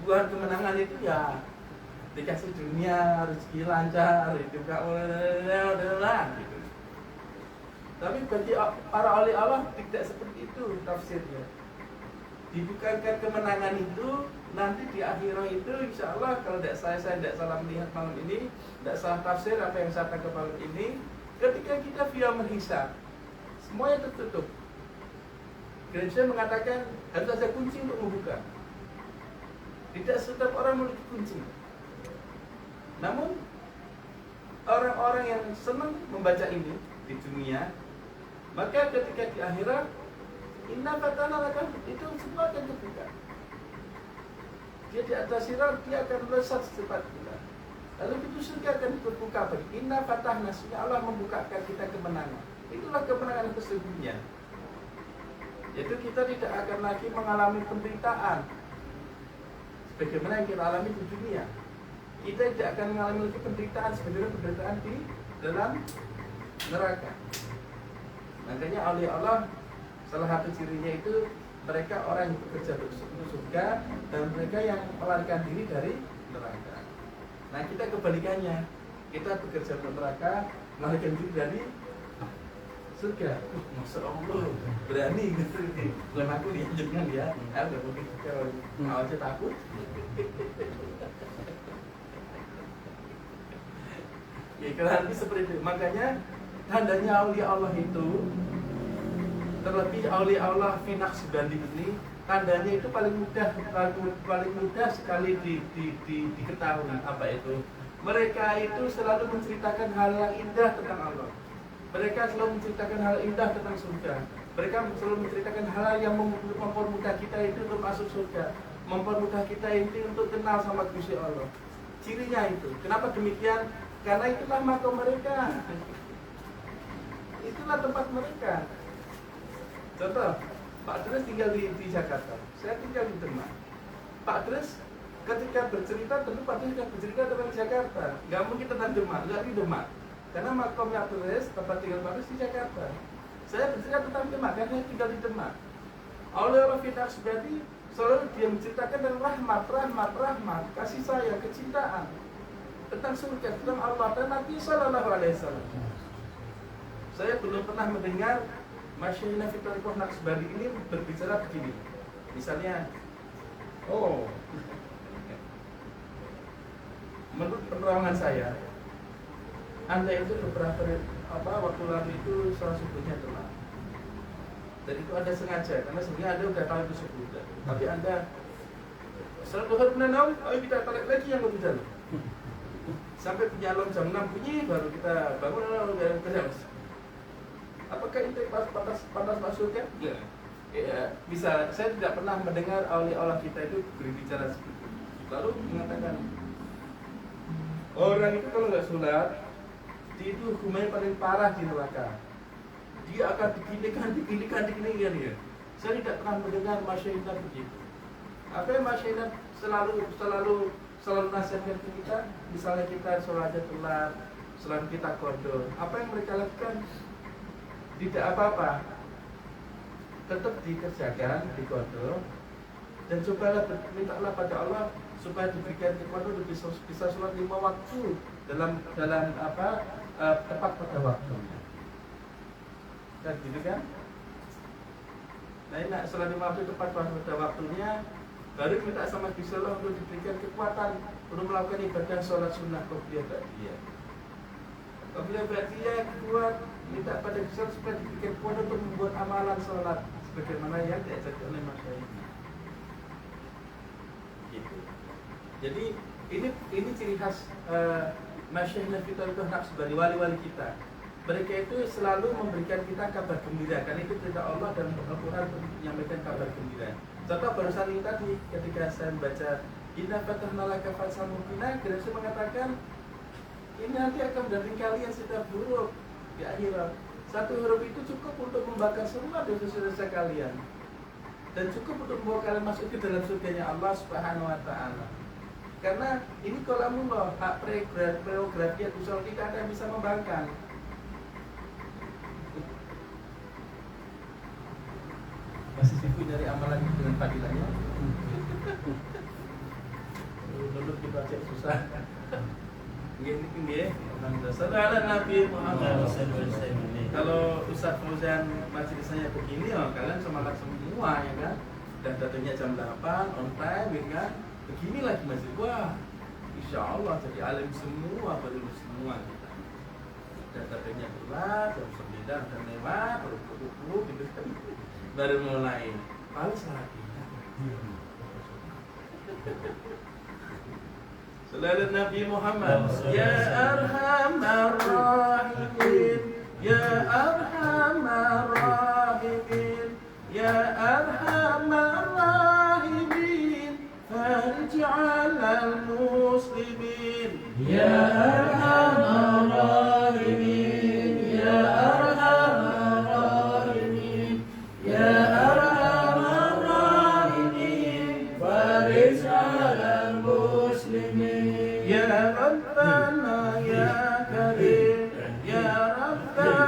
buat kemenangan itu ya dikasih dunia, rezeki lancar, hidup gak udah gitu. Tapi bagi para wali Allah tidak seperti itu tafsirnya. Dibukakan kemenangan itu nanti di akhirat itu insya Allah, kalau saya tidak salah melihat malam ini, tidak salah tafsir apa yang saya tangkap malam ini, ketika kita via menghisab semuanya tertutup. Gereja mengatakan harus ada kunci untuk membuka. Tidak setiap orang memiliki kunci. Namun orang-orang yang senang membaca ini di dunia, maka ketika di akhirat Inna fatana laka itu semua akan terbuka. Dia di atas sirat, dia akan melesat secepat kita. Lalu itu surga akan terbuka bagi Inna fatahna, Allah membukakan kita kemenangan. Itulah kemenangan yang sesungguhnya. Yaitu kita tidak akan lagi mengalami penderitaan sebagaimana yang kita alami di dunia. Kita tidak akan mengalami lagi penderitaan sebenarnya penderitaan di dalam neraka. Makanya oleh Allah salah satu cirinya itu mereka orang yang bekerja untuk surga dan mereka yang melarikan diri dari neraka. Nah kita kebalikannya, kita bekerja untuk neraka, melarikan diri dari surga. Masya Allah, berani gitu. Bukan aku dianjurkan ya, udah mungkin kalau awalnya takut. Ya kurang lebih seperti itu. Makanya tandanya aulia Allah itu, terlebih aulia Allah fi naqsbandi ini, tandanya itu paling mudah sekali diketahui. Apa itu? Mereka itu selalu menceritakan hal yang indah tentang Allah. Mereka selalu menceritakan hal indah tentang surga. Mereka selalu menceritakan hal yang mempermudah kita itu untuk masuk surga, mempermudah kita itu untuk kenal sama Gusti Allah. Cirinya itu. Kenapa demikian? Karena itulah makom mereka. Itulah tempat mereka. Contoh, Pak Dres tinggal di Jakarta, saya tinggal di Demak. Pak Dres ketika bercerita, tentu Pak Dres sudah bercerita tentang Jakarta. Gak mungkin tentang Demak, nggak di Demak. Karena makomnya Pak Dres, tempat tinggal Pak Dres di Jakarta. Saya bercerita tentang Demak, karena saya tinggal di Demak. Allah Fitnah Subhati selalu dia menceritakan tentang rahmat, kasih sayang, kecintaan, tentang surga, tentang Allah dan Nabi Sallallahu Alaihi Wasallam. Saya belum pernah mendengar Masyaikh Fitrah Naqsbandi ini berbicara begini. Misalnya, menurut penerawangan saya, Anda itu beberapa waktu lalu itu salah subuhnya telat. Dan itu Anda sengaja, karena sebenarnya Anda udah tahu itu subuh. Tapi Anda setelah Tuhan menanam, ayo kita tarik lagi yang lebih dalam. Sampai punya alarm jam 6 bunyi, baru kita bangun kerja. Apakah itu pantas masuk kan? Ya, bisa. Saya tidak pernah mendengar aulia kita itu berbicara seperti itu. Lalu mengatakan orang itu kalau nggak sholat, dia itu hukumannya paling parah di neraka. Dia akan dipilihkan ya. Saya tidak pernah mendengar masyarakat begitu. Apa yang masyarakat selalu nasihatkan ke kita? Misalnya kita sholatnya telat, selain kita kodok, apa yang mereka lakukan? Tidak apa-apa, tetap dikerjakan, dikodok, dan cobalah mintalah pada Allah supaya diberikan kekuatan untuk bisa sholat 5 waktu dalam tepat pada waktunya. Dan gitu kan? Nah ini sholat 5 waktu tepat pada waktunya, baru minta sama Gusti Allah untuk diberikan kekuatan untuk melakukan ibadah sholat sunnah qobliyah ba'diyah. Qobliyah ba'diyah kuat, minta pada Gusti Allah supaya diberikan kekuatan untuk membuat amalan sholat sebagaimana yang diajarkan oleh masyarakat. Gitu. Jadi ini ciri khas masyarakat kita itu Naqsbandi, wali-wali kita. Mereka itu selalu memberikan kita kabar gembira, karena itu perintah Allah dan Al-Quran untuk menyampaikan kabar gembira. Contoh barusan ini tadi ketika saya membaca Inna fatahna laka fathan mubina, Yesus mengatakan ini nanti akan mendampingi kalian setiap huruf di akhirat. Satu huruf itu cukup untuk membakar semua dosa-dosa kalian dan cukup untuk membawa kalian masuk ke dalam surganya Allah Subhanahu wa Ta'ala. Karena ini kalamullah, hak prerogatif yang tidak ada yang bisa membangkang. Masih sibuk dari amalan itu dengan fadilahnya. Menurut kita cek susah. Gini, saudara Nabi Muhammad. Kalau Ustaz Fauzan majelisnya begini, kalian semangat semua ya kan. Dan datangnya jam 8 on time, ya kan. Begini lagi masih insya Allah jadi alim semua, berilmu semua kita. Dan datangnya telat, jam 9 dan lewat, baru gitu kan. Baru mulai males lagi. Sallallahu Nabi Muhammad, ya arhamar rahimin, ya arhamar rahimin, ya arhamar rahimin, farij 'alal muslimin, ya arhamar rahimin, ya arhamar rahimin, ya arhamar rahimin, farij 'alal muslimin, ya Rabbana ya Karim, ya Rabbana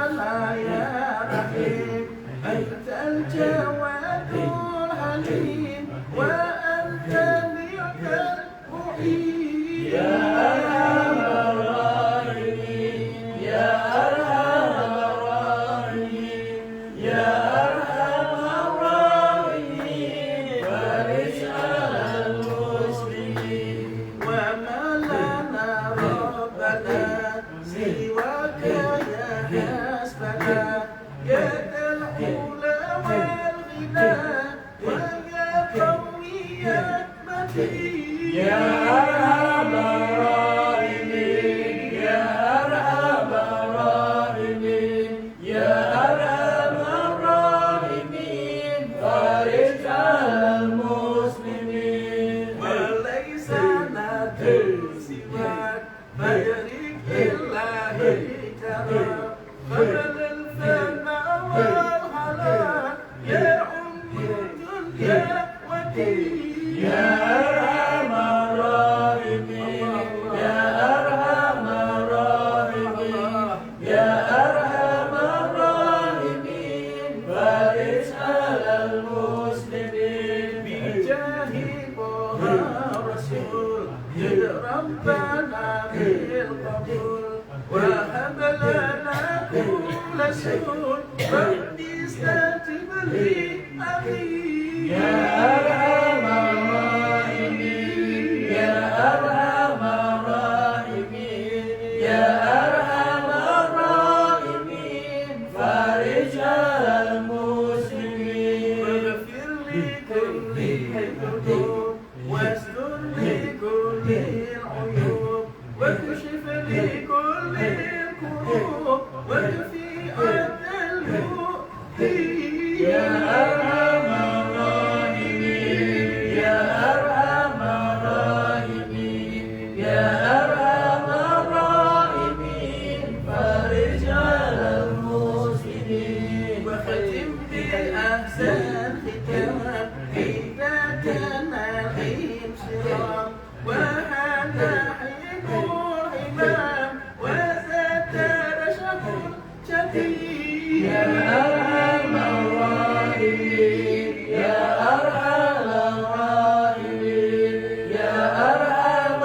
المحيي يا أرحم الراحمين يا أرحم الراحمين يا أرحم الراحمين فارج على المسلمين وما لنا ربنا سواك يا حسبنا يا ذا العلا والغنى ويا قوي يا متين يا أرحم الراحمين يا أرحم الراحمين يا أرحم الراحمين فارج على المسلمين وليس ندعو سواك فيريك الله الكرام قبل الفنا والهلاك يا أم الدنيا ودين يا أرحم الراحمين يا أرحم الراحمين يا أرحم الراحمين فارج على المسلمين بجاه طه الرسول جد ربنا بالقبول وهب لنا كل سول ربي استجب لي أمين يا أرحم الراحمين يا أرحم الراحمين يا أرحم الراحمين فارج على المسلمين واغفر لكل الذنوب واستر لكل العيوب واكشف لكل الكروب واكفي عن المؤذين يا أرحم الراحمين يا أرحم الراحمين يا أرحم الراحمين فارج على المسلمين وختم بأحسن ختام إذا كان الحين صرام وهذا حين الإمام وستر شهر شديد يا أرحم الراحمين يا أرحم الراحمين يا أرحم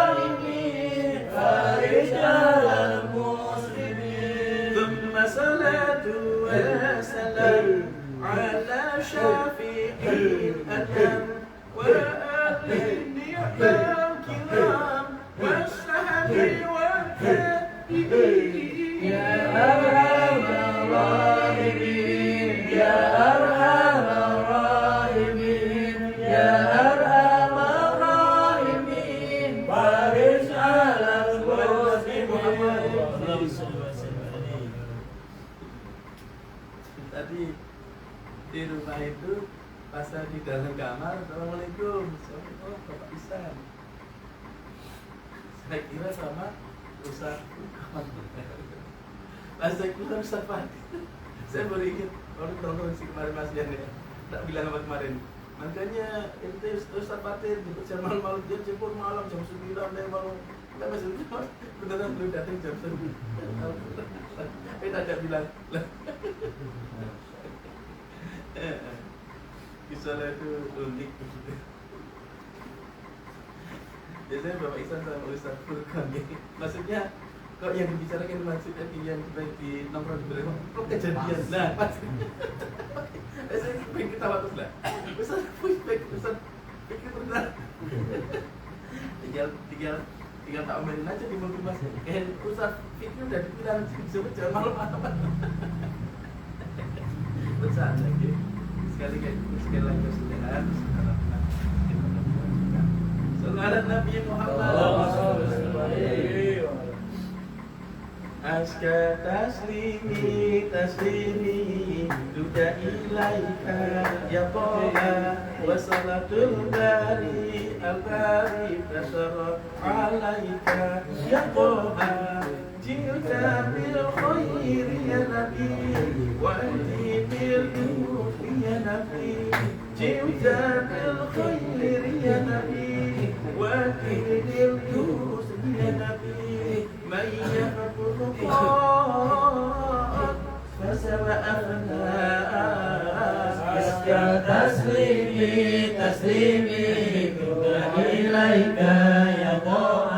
الراحمين فارج على المسلمين ثم صلاة وسلام على شفيع الأنام وأهل النعمة الكرام والصحب والتابعين يا أرحم الراحمين يا أرحم الراحمين يا أرحم الراحمين فارج على المسلمين. Tadi di rumah itu pas saya di dalam kamar, Assalamualaikum, oh Bapak Isan. Saya kira sama Ustaz kamar. Pas saya kira Ustaz Fatih. Saya baru ingat, orang si kemarin Mas Dian ya, tak bilang apa kemarin. Makanya ente Ustaz Fatih jemput jam malam, dia jemput malam jam 9 dia baru. Enggak maksudnya beneran belum datang jam 9. Kita tidak bilang lah. Kisahnya itu unik. Biasanya Bapak Ihsan sama Ustaz Furqan gitu. Maksudnya kok yang dibicarakan maksudnya yang kita di nongkrong di belakang kok kejadian. Nah pas saya pengen ketawa terus lah. Ustaz pikir benar. Tinggal tak omelin aja di mobil Mas. Ustaz pikir udah dibilang disebut jangan malam-malam. Bercanda gitu. Sekali lagi kesediaan. Sallallahu Nabi Muhammad. Aska taslimi duda ilaika ya Toha wa salatul bari al-bari tasara alaika ya Toha ji'ta bil khairi ya Nabi wa anti bil nufi ya Nabi ji'ta bil khairi ya Nabi wa anti bil nufi ya Nabi من يحب القرآن فسوى أفناء أزكى تسليمي عليك يا طه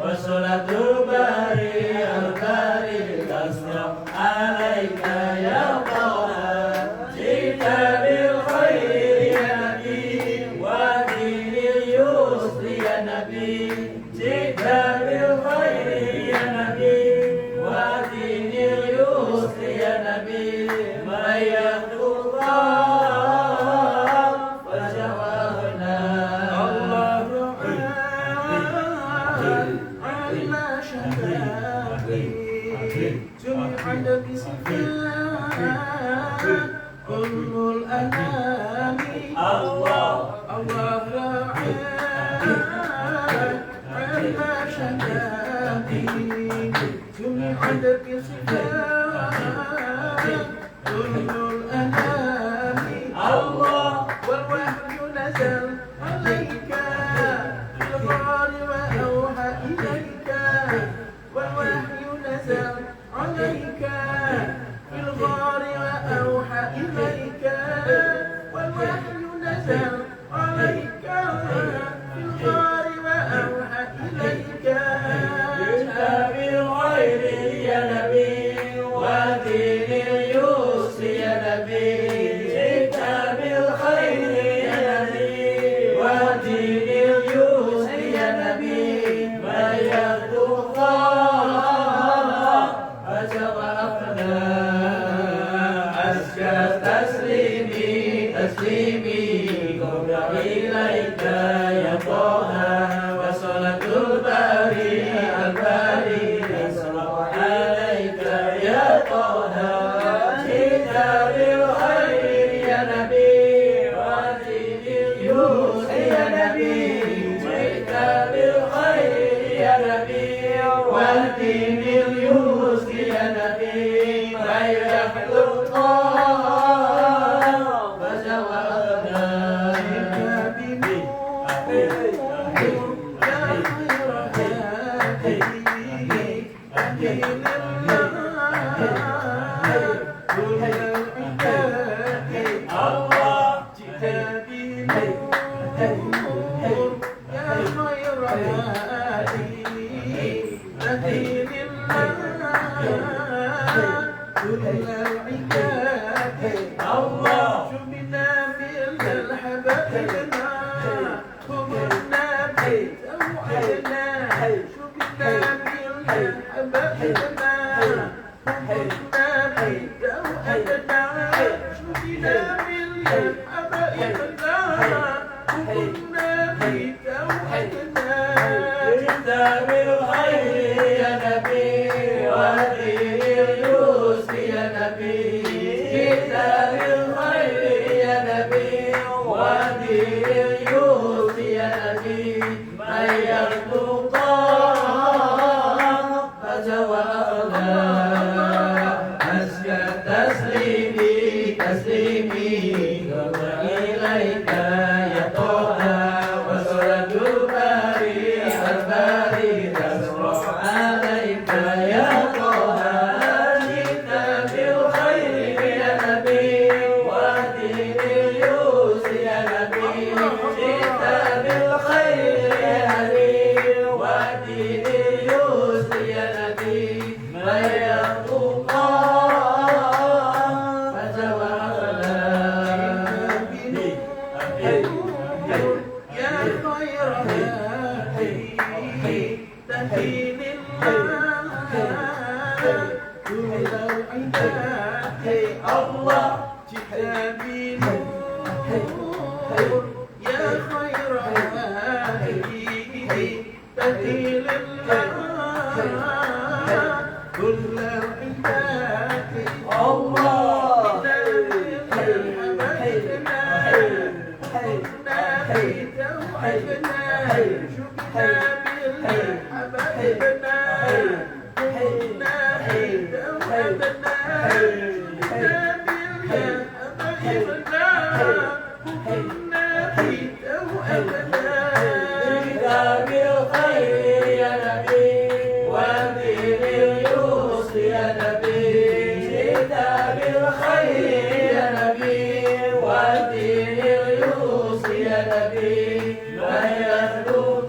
وصلاة الباري الباري تسرع عليك يا طه جئت بالخير يا نبي ودين اليسر يا نبي جئت بالخير يا نبي ودين اليسر يا نبي ما يرضى الله فجوابنا الله على شفاعتي جمعت بصفات كل الأنام الله الله على شفاعتي جمعت بصفات كل الأنام الله والوحي نزل عليك في الغار وأوحى إليك والوحي نزل عليك في الغار وأوحى إليك والوحي نزل عليك في الغار وأوحى إليك جئت بالخير يا نبي ودين اليسر يا نبي جئت بالخير يا نبي ودين اليسر يا نبي ما يرضى الله فجوابنا أزكى تسليمي تسليمي قبل إليك يا طه وصلاة الباري الباري يسرع عليك يا طه جئت بالخير يا نبي ودين اليسر يا نبي جئت بالخير يا نبي ودين اليسر يا نبي ما يحلو الله فجوابنا الله شبنا من الحبائبنا هم النبي توعدنا شبنا من الحبائبنا هم النبي توعدنا شبنا من الحبائبنا هم النبي توعدنا جئت بالخير يا نبي ودين اليسر يا نبي جئت بالخير يا نبي ودين اليسر يا نبي من يرجو الله فجوابنا أزكى تسليمي تسليمي قبل إليك يا طه وصلاة الباري الباري تسرع عليك يا طه جئت بالخير يا نبي ودين اليسر يا نبي جئت بالخير يا نبي ودين اليسر يا نبي ما يرضى الله فجوابنا يا خير هادي تهين الله كل العباد الله جئت بنور يا خير هادي تهين الله كل العباد الله جئت بالخير يا نبي ودين اليسر يا نبي جئت بالخير يا نبي ودين اليسر يا نبي ما يخلو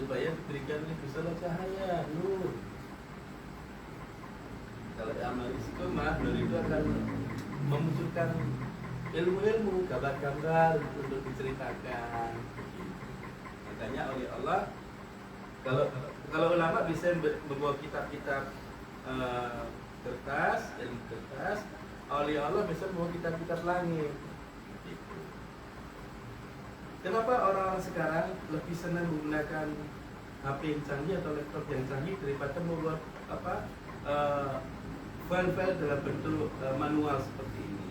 supaya diberikan busana cahaya, nur. Kalau amal istiqomah, nur itu akan memunculkan ilmu-ilmu, kabar-kabar untuk diceritakan. Makanya oleh Allah, kalau ulama bisa membawa kitab-kitab kertas, ilmu kertas, oleh Allah bisa membawa kitab-kitab langit. Gitu. Kenapa orang sekarang lebih senang menggunakan HP yang canggih atau laptop yang canggih daripada membuat file-file dalam bentuk manual seperti ini?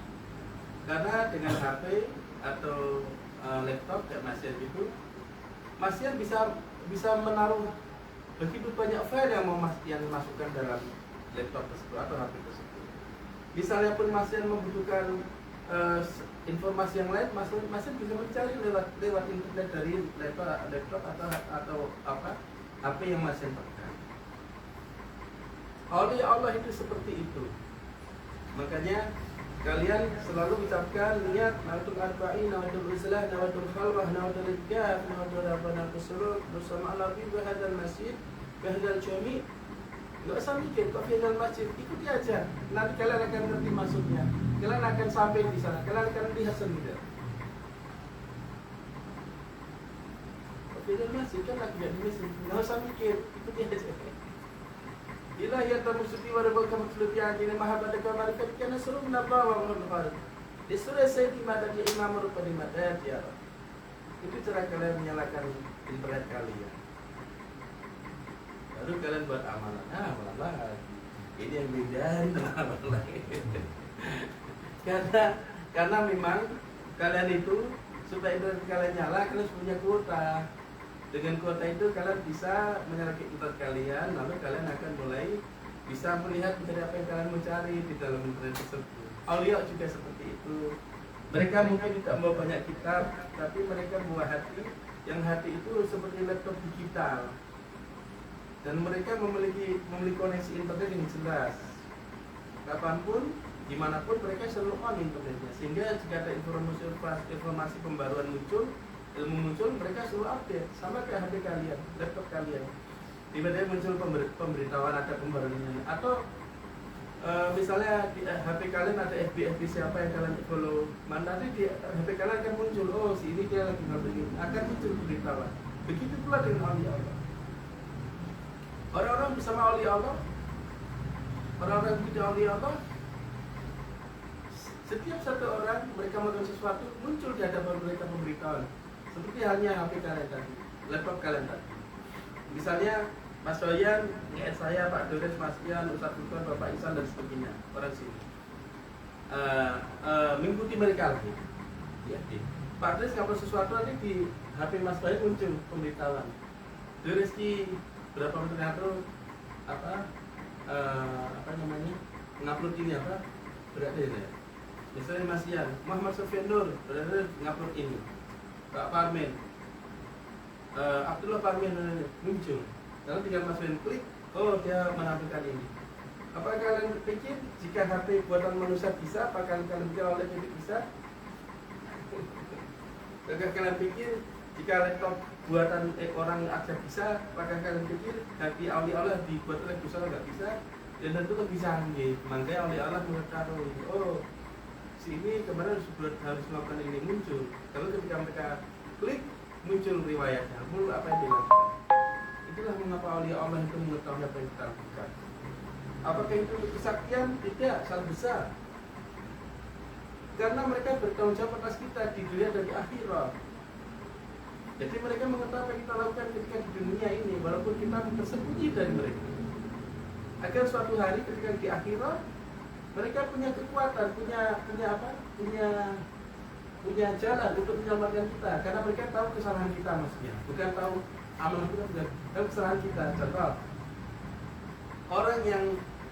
Karena dengan HP atau laptop kayak Mas Yan itu, Mas Yan bisa menaruh begitu banyak file yang masukkan dalam laptop tersebut atau HP tersebut. Misalnya pun Mas Yan membutuhkan informasi yang lain, Mas Yan bisa mencari lewat internet dari laptop atau HP yang Mas Yan pegang. Oleh Allah itu seperti itu. Makanya kalian selalu ucapkan niat nawatul arba'in, nawatul islah, nawatul khalwah, nawatul idgaf, nawatul rabbana kusurut bersama Nabi bahadal masjid, bahadal jami. Gak usah mikir kok bahadal masjid, ikuti aja. Nanti kalian akan ngerti maksudnya. Kalian akan sampai di sana. Kalian akan lihat sendiri. Bahadal masjid kan lagi gak di masjid. Gak usah mikir, ikuti aja. Ilahi anta musuti wa rabbaka makhluqi adina mahabbaka marifati kana suruh minallah wa minal di surah Sayyidi Madani Imam Rupani Madad ya Rabb. Itu cara kalian menyalakan internet kalian. Baru kalian buat amalan. Amalan lagi. Ini yang beda dengan amalan lagi. Karena memang kalian itu supaya internet kalian nyala, kalian harus punya kuota. Dengan kuota itu kalian bisa menyalakan internet kalian, lalu kalian akan mulai bisa melihat mencari apa yang kalian mencari di dalam internet tersebut. Aulia juga seperti itu. Mereka mungkin tidak membawa banyak kitab, tapi mereka membawa hati, yang hati itu seperti laptop digital. Dan mereka memiliki koneksi internet yang jelas. Kapanpun, dimanapun mereka selalu on internetnya. Sehingga jika ada informasi pembaruan muncul, ilmu muncul, mereka selalu update. Sama kayak HP kalian, laptop kalian. Tiba-tiba muncul pemberitahuan ada pembaruannya. Atau misalnya di HP kalian ada FB siapa yang kalian follow, nanti di HP kalian akan muncul, oh si ini dia lagi ngapain, akan muncul pemberitahuan. Begitu pula dengan aulia Allah. Orang-orang bersama aulia Allah, orang-orang yang tidak aulia Allah, setiap satu orang mereka melakukan sesuatu muncul di hadapan mereka pemberitahuan. Seperti halnya HP kalian tadi, laptop kalian tadi. Misalnya Mas Doyan, saya, Pak Dores, Mas Ian, Ustadz Bukan, Bapak Ihsan dan sebagainya, orang sini mengikuti mereka lagi. Ya, Pak Dores ngapus sesuatu nanti di HP Mas Doyan muncul pemberitahuan. Reski berapa menit ngatur ngupload ini berarti ya. Misalnya Mas Ian, Muhammad Sofian Nur berarti ngupload ini. Pak Parmen, Abdullah Parmen muncul. Lalu tinggal masukin klik, oh dia menampilkan ini. Apa kalian pikir jika HP buatan manusia bisa, apakah kalian pikir oleh tidak bisa? Apakah kalian pikir jika laptop buatan orang aja bisa, apakah kalian pikir HP oleh Allah dibuat oleh manusia nggak bisa? Dan tentu lebih canggih. Makanya oleh Allah mengetahui, oh si ini kemarin harus melakukan ini muncul. Kalau ketika mereka klik muncul riwayatnya, muncul apa yang dilakukan. Itulah mengapa aulia Allah itu mengetahui apa yang kita lakukan. Apakah itu kesaktian? Tidak, salah besar. Karena mereka bertanggung jawab atas kita di dunia dan di akhirat. Jadi mereka mengetahui apa yang kita lakukan ketika di dunia ini, walaupun kita tersembunyi dari mereka. Agar suatu hari ketika di akhirat mereka punya kekuatan, punya jalan untuk menyelamatkan kita. Karena mereka tahu kesalahan kita maksudnya, bukan tahu amalan kita, bukan tahu kesalahan kita. Contoh, orang yang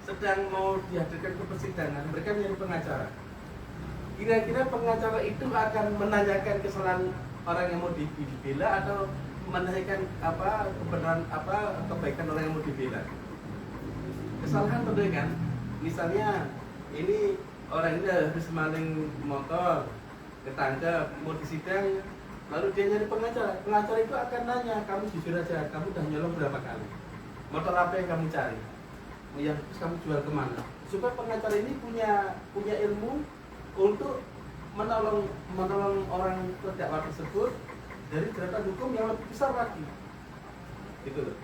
sedang mau dihadirkan ke persidangan, mereka menjadi pengacara. Kira-kira pengacara itu akan menanyakan kesalahan orang yang mau dibela atau menanyakan kebenaran kebaikan orang yang mau dibela? Kesalahan tentunya kan. Misalnya ini orang ini habis maling motor, ketangkep, mau disidang, Lalu dia nyari pengacara. Pengacara itu akan nanya, kamu jujur aja, kamu udah nyolong berapa kali? Motor apa yang kamu cari? Yang kamu jual kemana? Supaya pengacara ini punya ilmu untuk menolong orang terdakwa tersebut dari jeratan hukum yang lebih besar lagi. Gitu loh.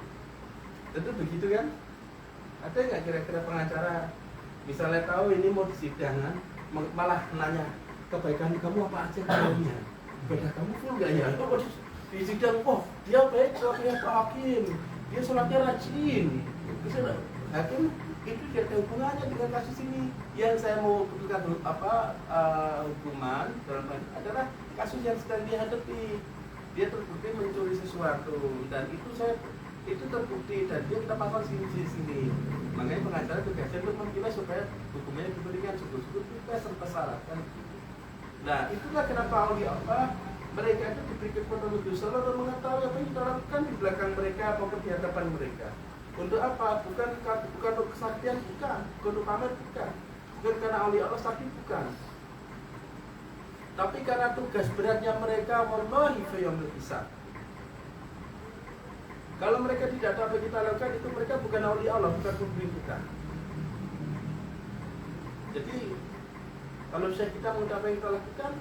Tentu begitu kan? Ada nggak kira-kira pengacara misalnya tahu ini mau disidangan malah nanya kebaikan kamu apa aja kayaknya? Ibadah kamu full nggak ya? Oh, di sidang, dia baik kalau dia hakim, dia sholatnya rajin. Terus hakim itu tidak ada hubungannya dengan kasus ini. Yang saya mau putuskan hukuman dalam hal ini adalah kasus yang sedang dihadapi. Dia terbukti mencuri sesuatu dan itu terbukti dan dia kita pasal sini. Makanya pengacara tugasnya untuk menilai supaya hukumnya diberikan syukur-syukur kita serta syarat kan. Nah itulah kenapa oleh Allah mereka itu diberi petunjuk dan mengetahui apa yang kita lakukan di belakang mereka maupun di hadapan mereka. Untuk apa? Bukan untuk kesaktian, bukan untuk pamer, bukan karena oleh Allah sakti, bukan. Tapi karena tugas beratnya mereka, wallahi fa yaumil hisab. Kalau mereka tidak tahu apa kita lakukan, itu mereka bukan awliya Allah, bukan pemimpin kita. Jadi kalau kita mengetahui apa yang kita lakukan,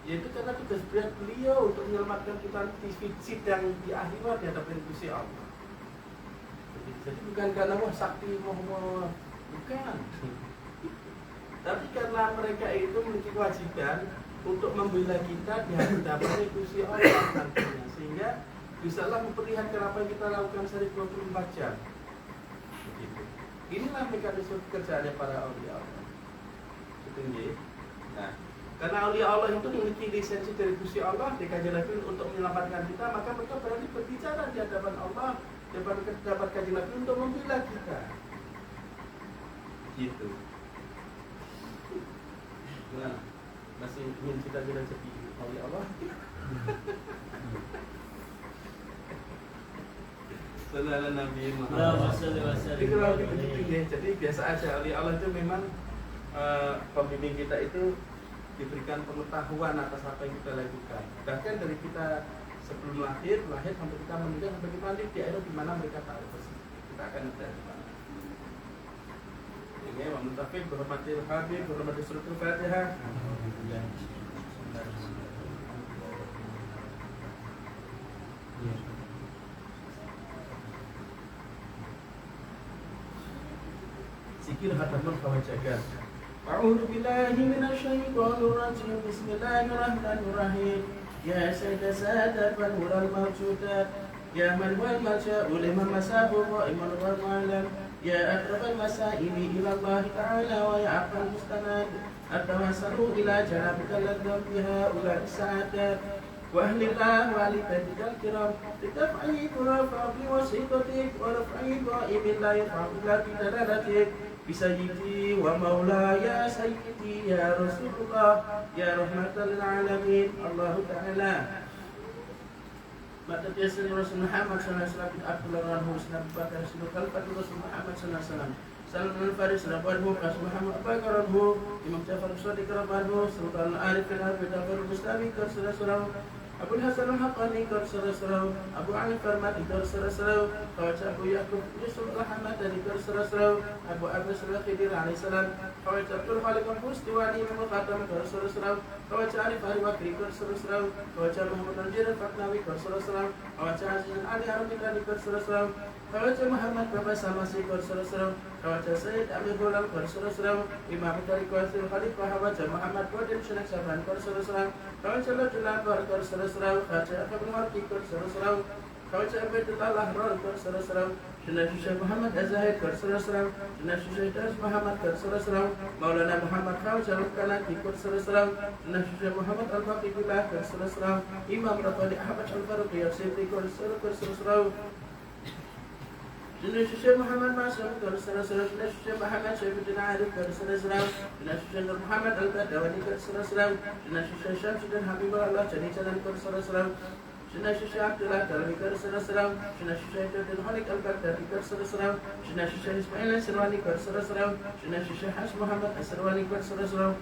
yaitu karena tugas berat beliau untuk menyelamatkan kita di sidang di akhirat di hadapan Gusti Allah. Jadi bukan karena sakti bukan. Tapi karena mereka itu memiliki kewajiban untuk membela kita di hadapan Gusti Allah nantinya, sehingga bisalah memperlihatkan apa yang kita lakukan sehari 24 jam. Begitu. Inilah mekanisme pekerjaannya para aulia Allah. Itu. Nah, karena aulia Allah itu memiliki lisensi dari Gusti Allah, dikajian untuk menyelamatkan kita, maka mereka berani berbicara di hadapan Allah, dapat kajian untuk membela kita. Gitu. Nah, masih ingin cita-cita jadi aulia Allah? Sallallahu Nabi Muhammad. Jadi biasa aja, oleh Allah itu memang pembimbing kita itu diberikan pengetahuan atas apa yang kita lakukan. Bahkan dari kita sebelum lahir sampai kita meninggal, sampai kita nanti di akhir di mana mereka tahu persis. Kita akan ada di mana. Ini wa mutafiq berhormatil Habib, berhormatil suratul Fatihah. Zikir hataman kawajagan. A'udzu billahi minasyaitonir rajim. Bismillahirrahmanirrahim. Ya sayyida sadat wal mural mawjudat. Ya man wal masya'u liman masahu qa'iman wal ma'lam. Ya aqrabal masaili ila Allah ta'ala wa ya aqal mustanad. Atawassalu ila janabika ladam biha ula sa'adat. Wa ahlillah wa ali badikal kiram. Litaf'i kurafa'bi wasiqatik wa raf'i qa'imin la yafa'ula bidalalatik. Bisayyidi wa maulaya sayyidi ya Rasulullah ya rahmatan lil alamin. Allahu ta'ala Mata biasa Rasul Muhammad sallallahu alaihi wasallam Abdullah radhiyallahu anhu Bakar Rasul Rasul Muhammad sallallahu alaihi wasallam Salman al-Faris radhiyallahu anhu Rasul Muhammad Bakar radhiyallahu Imam Ja'far as-Sadiq radhiyallahu Sultan al-Arif al-Habib al-Mustami sallallahu Abu Hasan al-Haqqani sallallahu Abu Ali Farmati sallallahu Khawaja Abu Yaqub Yusuf al-Hamdani sallallahu Abu Abbas al-Khidir alaihi salam Khawaja Abdul Khaliq al-Mustiwani Imam Khatam sallallahu Khawaja Ali Fahri Wakri sallallahu Khawaja Muhammad al-Jir al-Fatnawi sallallahu Khawaja Aziz Ali Arabikani sallallahu Khawaja Muhammad Baba Samasi sallallahu Khawaja Sayyid Amir Ghulam sallallahu Imam Tariq Wasil Khalifah Khawaja Muhammad Wadid Syanak Saban sallallahu Khawaja Lajulah sallallahu Khawaja Abu Marki sallallahu Khawaja Abdullah Lahrar sallallahu Sunnah Syekh Muhammad Az-Zahid sallallahu Sunnah Syekh Muhammad sallallahu Maulana Muhammad Khawaja Al-Kanaki sallallahu Sunnah Syekh Muhammad Al-Faqihullah sallallahu Imam Rabbani Ahmad Al-Faruqi Al-Sibri sallallahu Sunnah Syekh Muhammad Mas'ud sallallahu Sunnah Syekh Muhammad Syaifuddin Arif sallallahu Sunnah Syekh Muhammad Al-Badawani sallallahu Sunnah Syekh Syamsuddin Habibullah Jani Jalan sallallahu Sunnah Syekh Abdullah Dalwi sallallahu Sunnah Syekh Abdul Halik Al-Baghdadi sallallahu Sunnah Syekh Ismail Al-Sirwani sallallahu Sunnah Syekh Has Muhammad Al-Sirwani sallallahu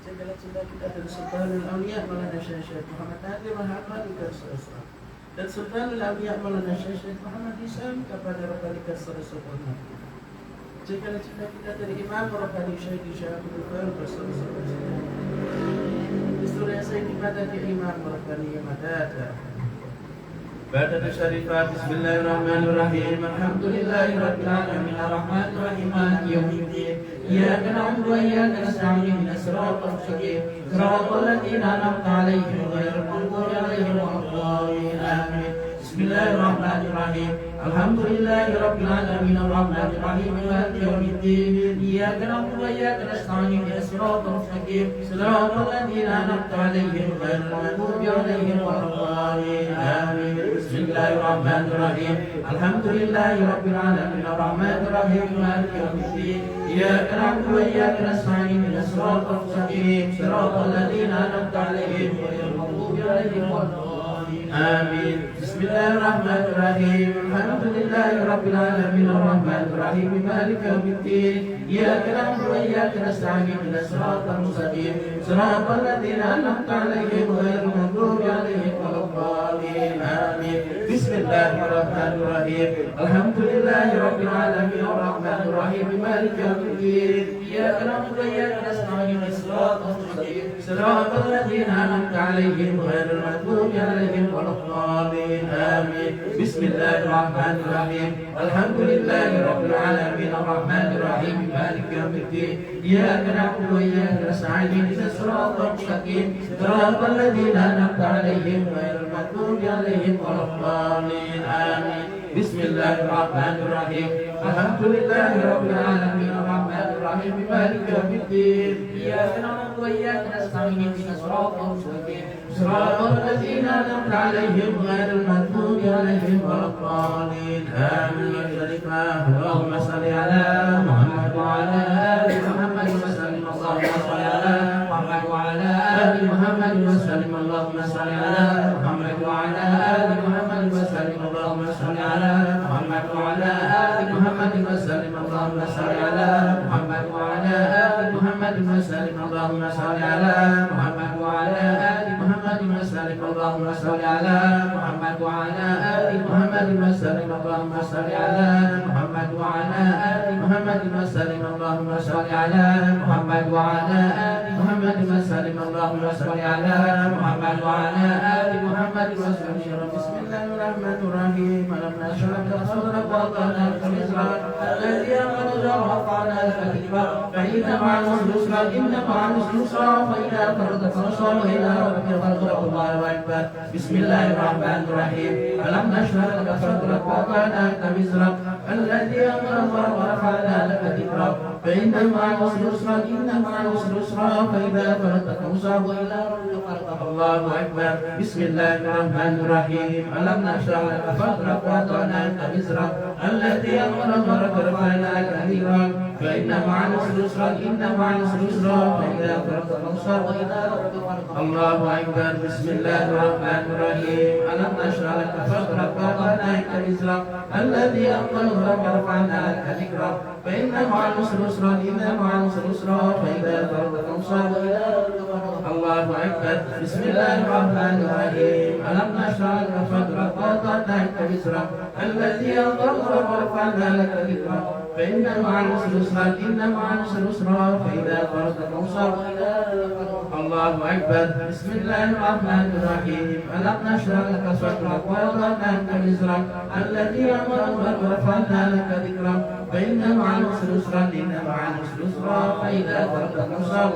segala cinta kita dan Sultanul Auliya Maulana Syekh Muhammad Nadir Rahmat Sallallahu dan Sultanul Auliya Maulana Syekh Muhammad Isam kepada Rabbika Sallallahu. Segala cinta kita dari Imam Rabbani Syekh Syabul Sallallahu. Istri saya kepada Imam Rabbani Madad. بعد الشريفة بسم الله الرحمن الرحيم الحمد لله رب العالمين الرحمن الرحيم مالك يوم الدين إياك نعبد وإياك نستعين اهدنا الصراط المستقيم صراط الذين أنعمت عليهم غير المغضوب عليهم ولا الضالين آمين بسم الله الرحمن الرحيم الحمد لله رب العالمين الرحمن الرحيم مالك يوم الدين إياك نعبد وإياك نستعين اهدنا الصراط المستقيم صراط الذين أنعمت عليهم غير المغضوب عليهم ولا الضالين آمين بسم الله الرحمن الرحيم الحمد لله رب العالمين الرحمن الرحيم مالك يوم الدين إياك نعبد وإياك نستعين اهدنا الصراط المستقيم صراط الذين أنعمت عليهم غير المغضوب عليهم ولا الضالين آمين بسم الله الرحمن الرحيم الحمد لله رب العالمين الرحمن الرحيم مالك يوم الدين إياك نعبد وإياك نستعين اهدنا الصراط المستقيم صراط الذين أنعمت عليهم غير المغضوب عليهم ولا الضالين آمين بسم الله الرحمن الرحيم الحمد لله رب العالمين الرحمن الرحيم مالك يوم الدين إياك نعبد وإياك نستعين اهدنا الصراط المستقيم صراط الذين أنعمت عليهم غير المغضوب عليهم ولا الضالين آمين بسم الله الرحمن الرحيم الحمد لله رب العالمين الرحمن الرحيم مالك يوم الدين إياك نعبد وإياك نستعين اهدنا الصراط المستقيم صراط الذين أنعمت عليهم غير المغضوب عليهم ولا الضالين آمين بسم الله الرحمن الرحيم الحمد لله رب العالمين الرحمن الرحيم مالك يوم الدين إياك نعبد وإياك نستعين اهدنا الصراط المستقيم صراط الذين أنعمت عليهم غير المغضوب عليهم ولا الضالين آمين اللهم صل على محمد وعلى آل محمد وسلم اللهم صل على محمد وعلى آل محمد وسلم اللهم صل على محمد وعلى آل محمد وسلم اللهم صل على محمد وعلى آل محمد وسلم اللهم صل على محمد وعلى آل محمد وسلم اللهم صل على محمد وعلى آل محمد وسلم اللهم صل على محمد وعلى آل محمد وسلم اللهم صل على محمد وعلى آل محمد وسلم اللهم صل على محمد وعلى آل محمد وسلم اللهم صل على محمد وعلى آل محمد وسلم بسم الله الرحمن الرحيم ألم نشرح لك صدرك ووضعنا لك وزرك الذي أنقض ورفعنا لك ذكرك فإن مع العسر يسرا إن مع العسر يسرا فإذا فرغت فانصب وإلى ربك فارغب الله أكبر بسم الله الرحمن الرحيم ألم نشرح لك صدرك ووضعنا لك وزرك الذي أنقض ورفعنا لك ذكرك فإن مع العسر يسرا إن مع العسر يسرا فإذا فرغت فانصب وإلى ربك فارغب الله أكبر بسم الله الرحمن الرحيم ألم نشرح لك صدرك ووضعنا لك وزرك الذي أنقض ورفعنا لك ذكرك فإن مع العسر يسرا إن مع العسر يسرا فإذا فرغت فانصب وإلى ربك فارغب الله أكبر بسم الله الرحمن الرحيم ألم نشرح لك صدرك ووضعنا لك وزرك الذي أنقض ورفعنا لك ذكرك فإن مع العسر يسرا إن مع العسر يسرا فإذا فرغت فانصب وإلى ربك فارغب الله أكبر بسم الله الرحمن الرحيم ألم نشرح لك صدرك ووضعنا لك وزرك الذي أنقض ورفعنا لك ذكرك فإن مع العسر يسرا إن مع العسر يسرا فإذا فرغت فانصب الله أكبر بسم الله الرحمن الرحيم ألم نشرح لك صدرك ووضعنا لك وزرك الذي أنقض ورفعنا لك ذكرك فإن مع العسر يسرا إن مع العسر يسرا فإذا فرغت فانصب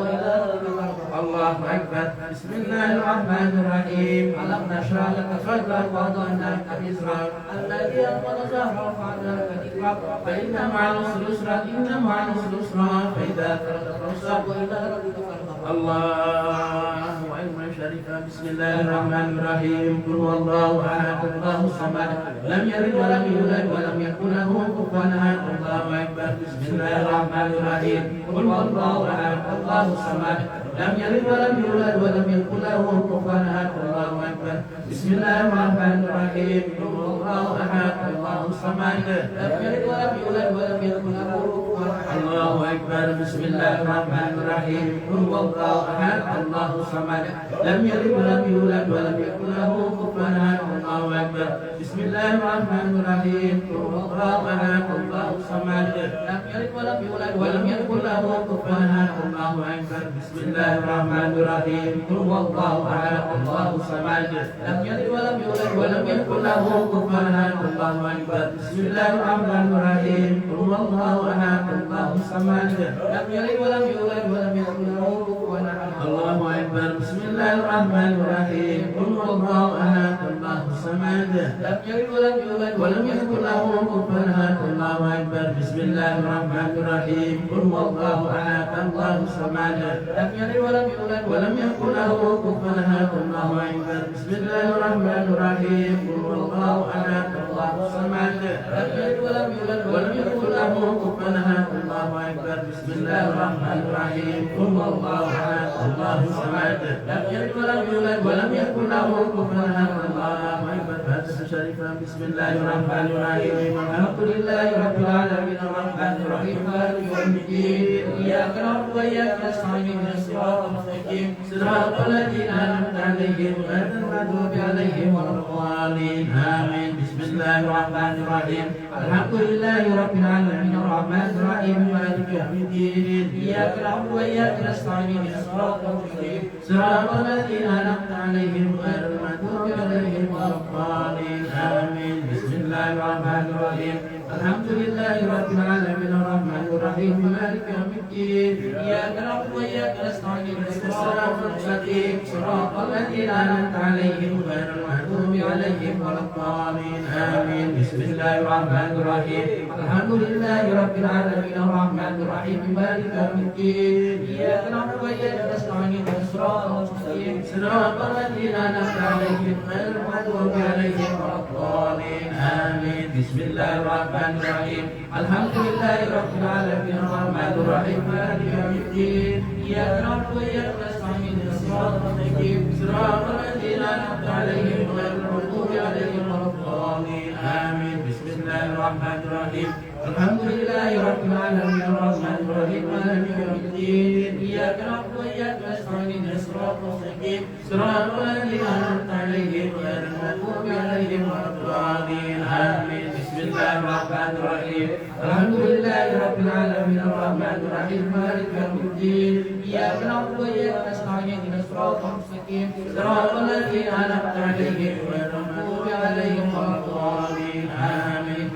الله أكبر بسم الله الرحمن الرحيم ألم نشرح لك صدرك ووضعنا لك وزرك الذي أنقض ورفعنا لك ذكرك فإن مع العسر يسرا إن مع العسر يسرا فإذا فرغت فانصب وإلى ربك فارغب الله أكبر شريفا بسم الله الرحمن الرحيم قل هو الله أحد الله الصمد لم يلد ولم يولد ولم يكن له كفوا أحد الله أكبر بسم الله الرحمن الرحيم قل هو الله أحد الله الصمد لم يلد ولم يولد ولم يكن له كفوا أحد الله أكبر بسم الله الرحمن الرحيم قل هو الله أحد الله الصمد لم يلد ولم يولد ولم يكن له كفوا أحد Allahu Akbar. Bismillahirrahmanirrahim. Qul huwallahu ahad, Allahu samad, lam yalid wa lam yulad wa lam yakul lahu kufuwan ahad. Allahu Akbar. Bismillahirrahmanirrahim. Qul huwallahu ahad, Allahu samad, lam yalid wa lam yulad wa lam yakul lahu kufuwan ahad. Allahu Akbar. Bismillahirrahmanirrahim. Qul huwallahu ahad, Allahu samad, lam yalid wa lam yulad wa lam yakul lahu kufuwan ahad. Allahu Akbar. Bismillahirrahmanirrahim. Qul huwallahu ahad, Allahu samad, lam yalid wa lam yulad wa lam yakul lahu kufuwan ahad. Allahu Akbar. Bismillahirrahmanirrahim. Qul huwallahu ahad, Allahu samad, lam yalid wa lam yulad wa lam yakul lahu kufuwan ahad. Allahu Akbar. Bismillahirrahmanirrahim. Qul huwallahu ahad, Allahu samad, lam yalid wa lam yulad wa lam yakul lahu kufuwan ahad. Allahu Akbar. Bismillahirrahmanirrahim. Qul huwallahu ahad, Allahu samad, lam yalid wa lam yulad wa lam yakul lahu kufuwan ahad. Allahu Akbar. Bismillahirrahmanirrahim. Qul huwallahu ahad, Allahu samad, lam yalid wa lam yulad wa lam yakul lahu kufuwan ahad. Allahu Akbar. Fatiha syarifah. Bismillahirrahmanirrahim. Alhamdulillahi rabbil alamin arrahmanir rahim maliki yaumiddin. Iyyaka na'budu wa iyyaka nasta'in ihdinas siratal mustaqim siratal ladzina an'amta 'alaihim ghairil maghdubi 'alaihim waladdallin. Amin. Bismillahirrahmanirrahim. Alhamdulillahi rabbil alamin arrahmanir rahim maliki yaumiddin. Iyyaka na'budu wa iyyaka nasta'in ihdinas siratal mustaqim siratal ladzina an'amta 'alaihim ghairil maghdubi 'alaihim waladdallin. Amin. Bismillahirrahmanirrahim. Alhamdulillahi rabbil alamin arrahmanir rahim maliki yaumiddin. Iyyaka na'budu wa iyyaka nasta'in ihdinas siratal mustaqim siratal ladzina an'amta 'alaihim ghairil maghdubi 'alaihim waladdallin. Amin. Bismillahirrahmanirrahim. Alhamdulillahi rabbil alamin arrahmanir rahim maliki yaumiddin. Iyyaka na'budu wa iyyaka nasta'in ihdinas siratal mustaqim siratal ladzina an'amta 'alaihim ghairil maghdubi 'alaihim waladdallin. Amin. Bismillahirrahmanirrahim. Alhamdulillahi rabbil alamin arrahmanir rahim maliki yaumiddin. Iyyaka na'budu wa iyyaka nasta'in ihdinas siratal mustaqim siratal ladzina an'amta 'alaihim ghairil maghdubi 'alaihim waladdallin. Amin. Bismillahirrahmanirrahim. Alhamdulillahi rabbil alamin arrahmanir rahim maliki yaumiddin. Iyyaka na'budu wa iyyaka nasta'in ihdinas siratal mustaqim siratal ladzina an'amta 'alaihim ghairil maghdubi 'alaihim waladdallin. Amin. Bismillahirrahmanirrahim. Alhamdulillahi rabbil alamin arrahmanir rahim maliki yaumiddin. Iyyaka na'budu wa iyyaka nasta'in ihdinas siratal mustaqim siratal ladzina an'amta 'alaihim ghairil maghdubi 'alaihim waladdallin. Amin.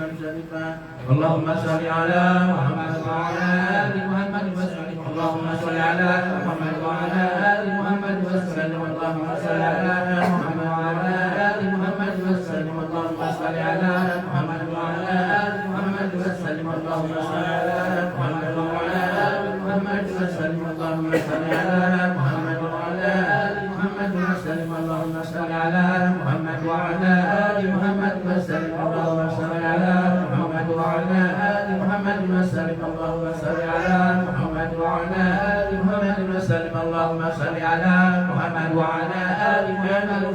Allahumma shalli ala Muhammad wa ala ali Muhammad wa sallim. Allahumma shalli ala Muhammad wa ala ali Muhammad wa sallim. Allahumma shalli ala Muhammad wa ala ali Muhammad wa sallim. Allahumma shalli ala Muhammad wa ala ali Muhammad wa sallim. Allahumma shalli ala Muhammad wa ala ali Muhammad wa sallim. Allahumma shalli ala Muhammad wa ala ali Muhammad wa sallim. Allahumma shalli ala Muhammad wa ala ali Muhammad wa sallim. Allahumma shalli ala Muhammad wa ala ali Muhammad wa sallim. Allahumma shalli ala Muhammad wa ala ali Muhammad wa sallim. Allahumma shalli ala Muhammad wa ala ali Muhammad wa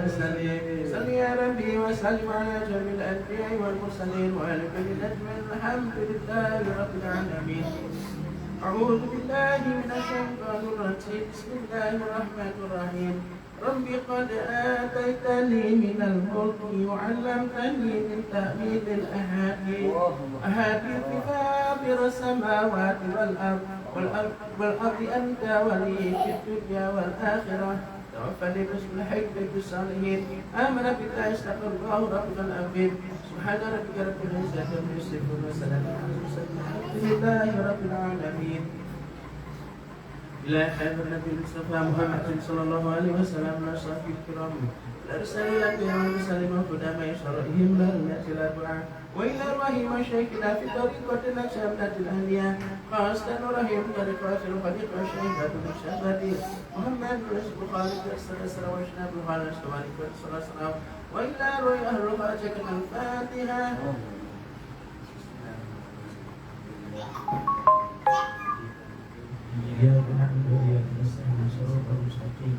sallim. Salli ya Rabbi wa sallim ala jamil anbiya'i wal mursalin wa ala kulli ajmain. Alhamdulillahi rabbil alamin. أعوذ بالله من الشيطان الرجيم. بسم الله الرحمن الرحيم. رب قد آتيتني من الملك وعلمتني من تأويل الأحاديث فاطر السماوات والأرض أنت ولي في الدنيا والآخرة توفني بالصالحين بالصالحين آمن بالله استغفر الله ربنا العظيم سبحان ربك رب العزة عما يصفون وسلام على المرسلين الحمد لله رب العالمين. إلى خير النبي المصطفى محمد صلى الله عليه وسلم وصحبه الكرام الأرسل الأنبياء والمرسلين والقدماء شرعهم لا يأتي الأدعاء وإلى الرحيم وشيخنا في طريقة الأكشامنة الأهلية خاصة رحيم طريقة الخليق والشيخة بالشهادة محمد رسول خالد السلسل وشناب الخالد الشوارك والسلسل وإلى روي أهل الخاجة الفاتحة. إياك نعبد وإياك نستعين صراط المستقيم.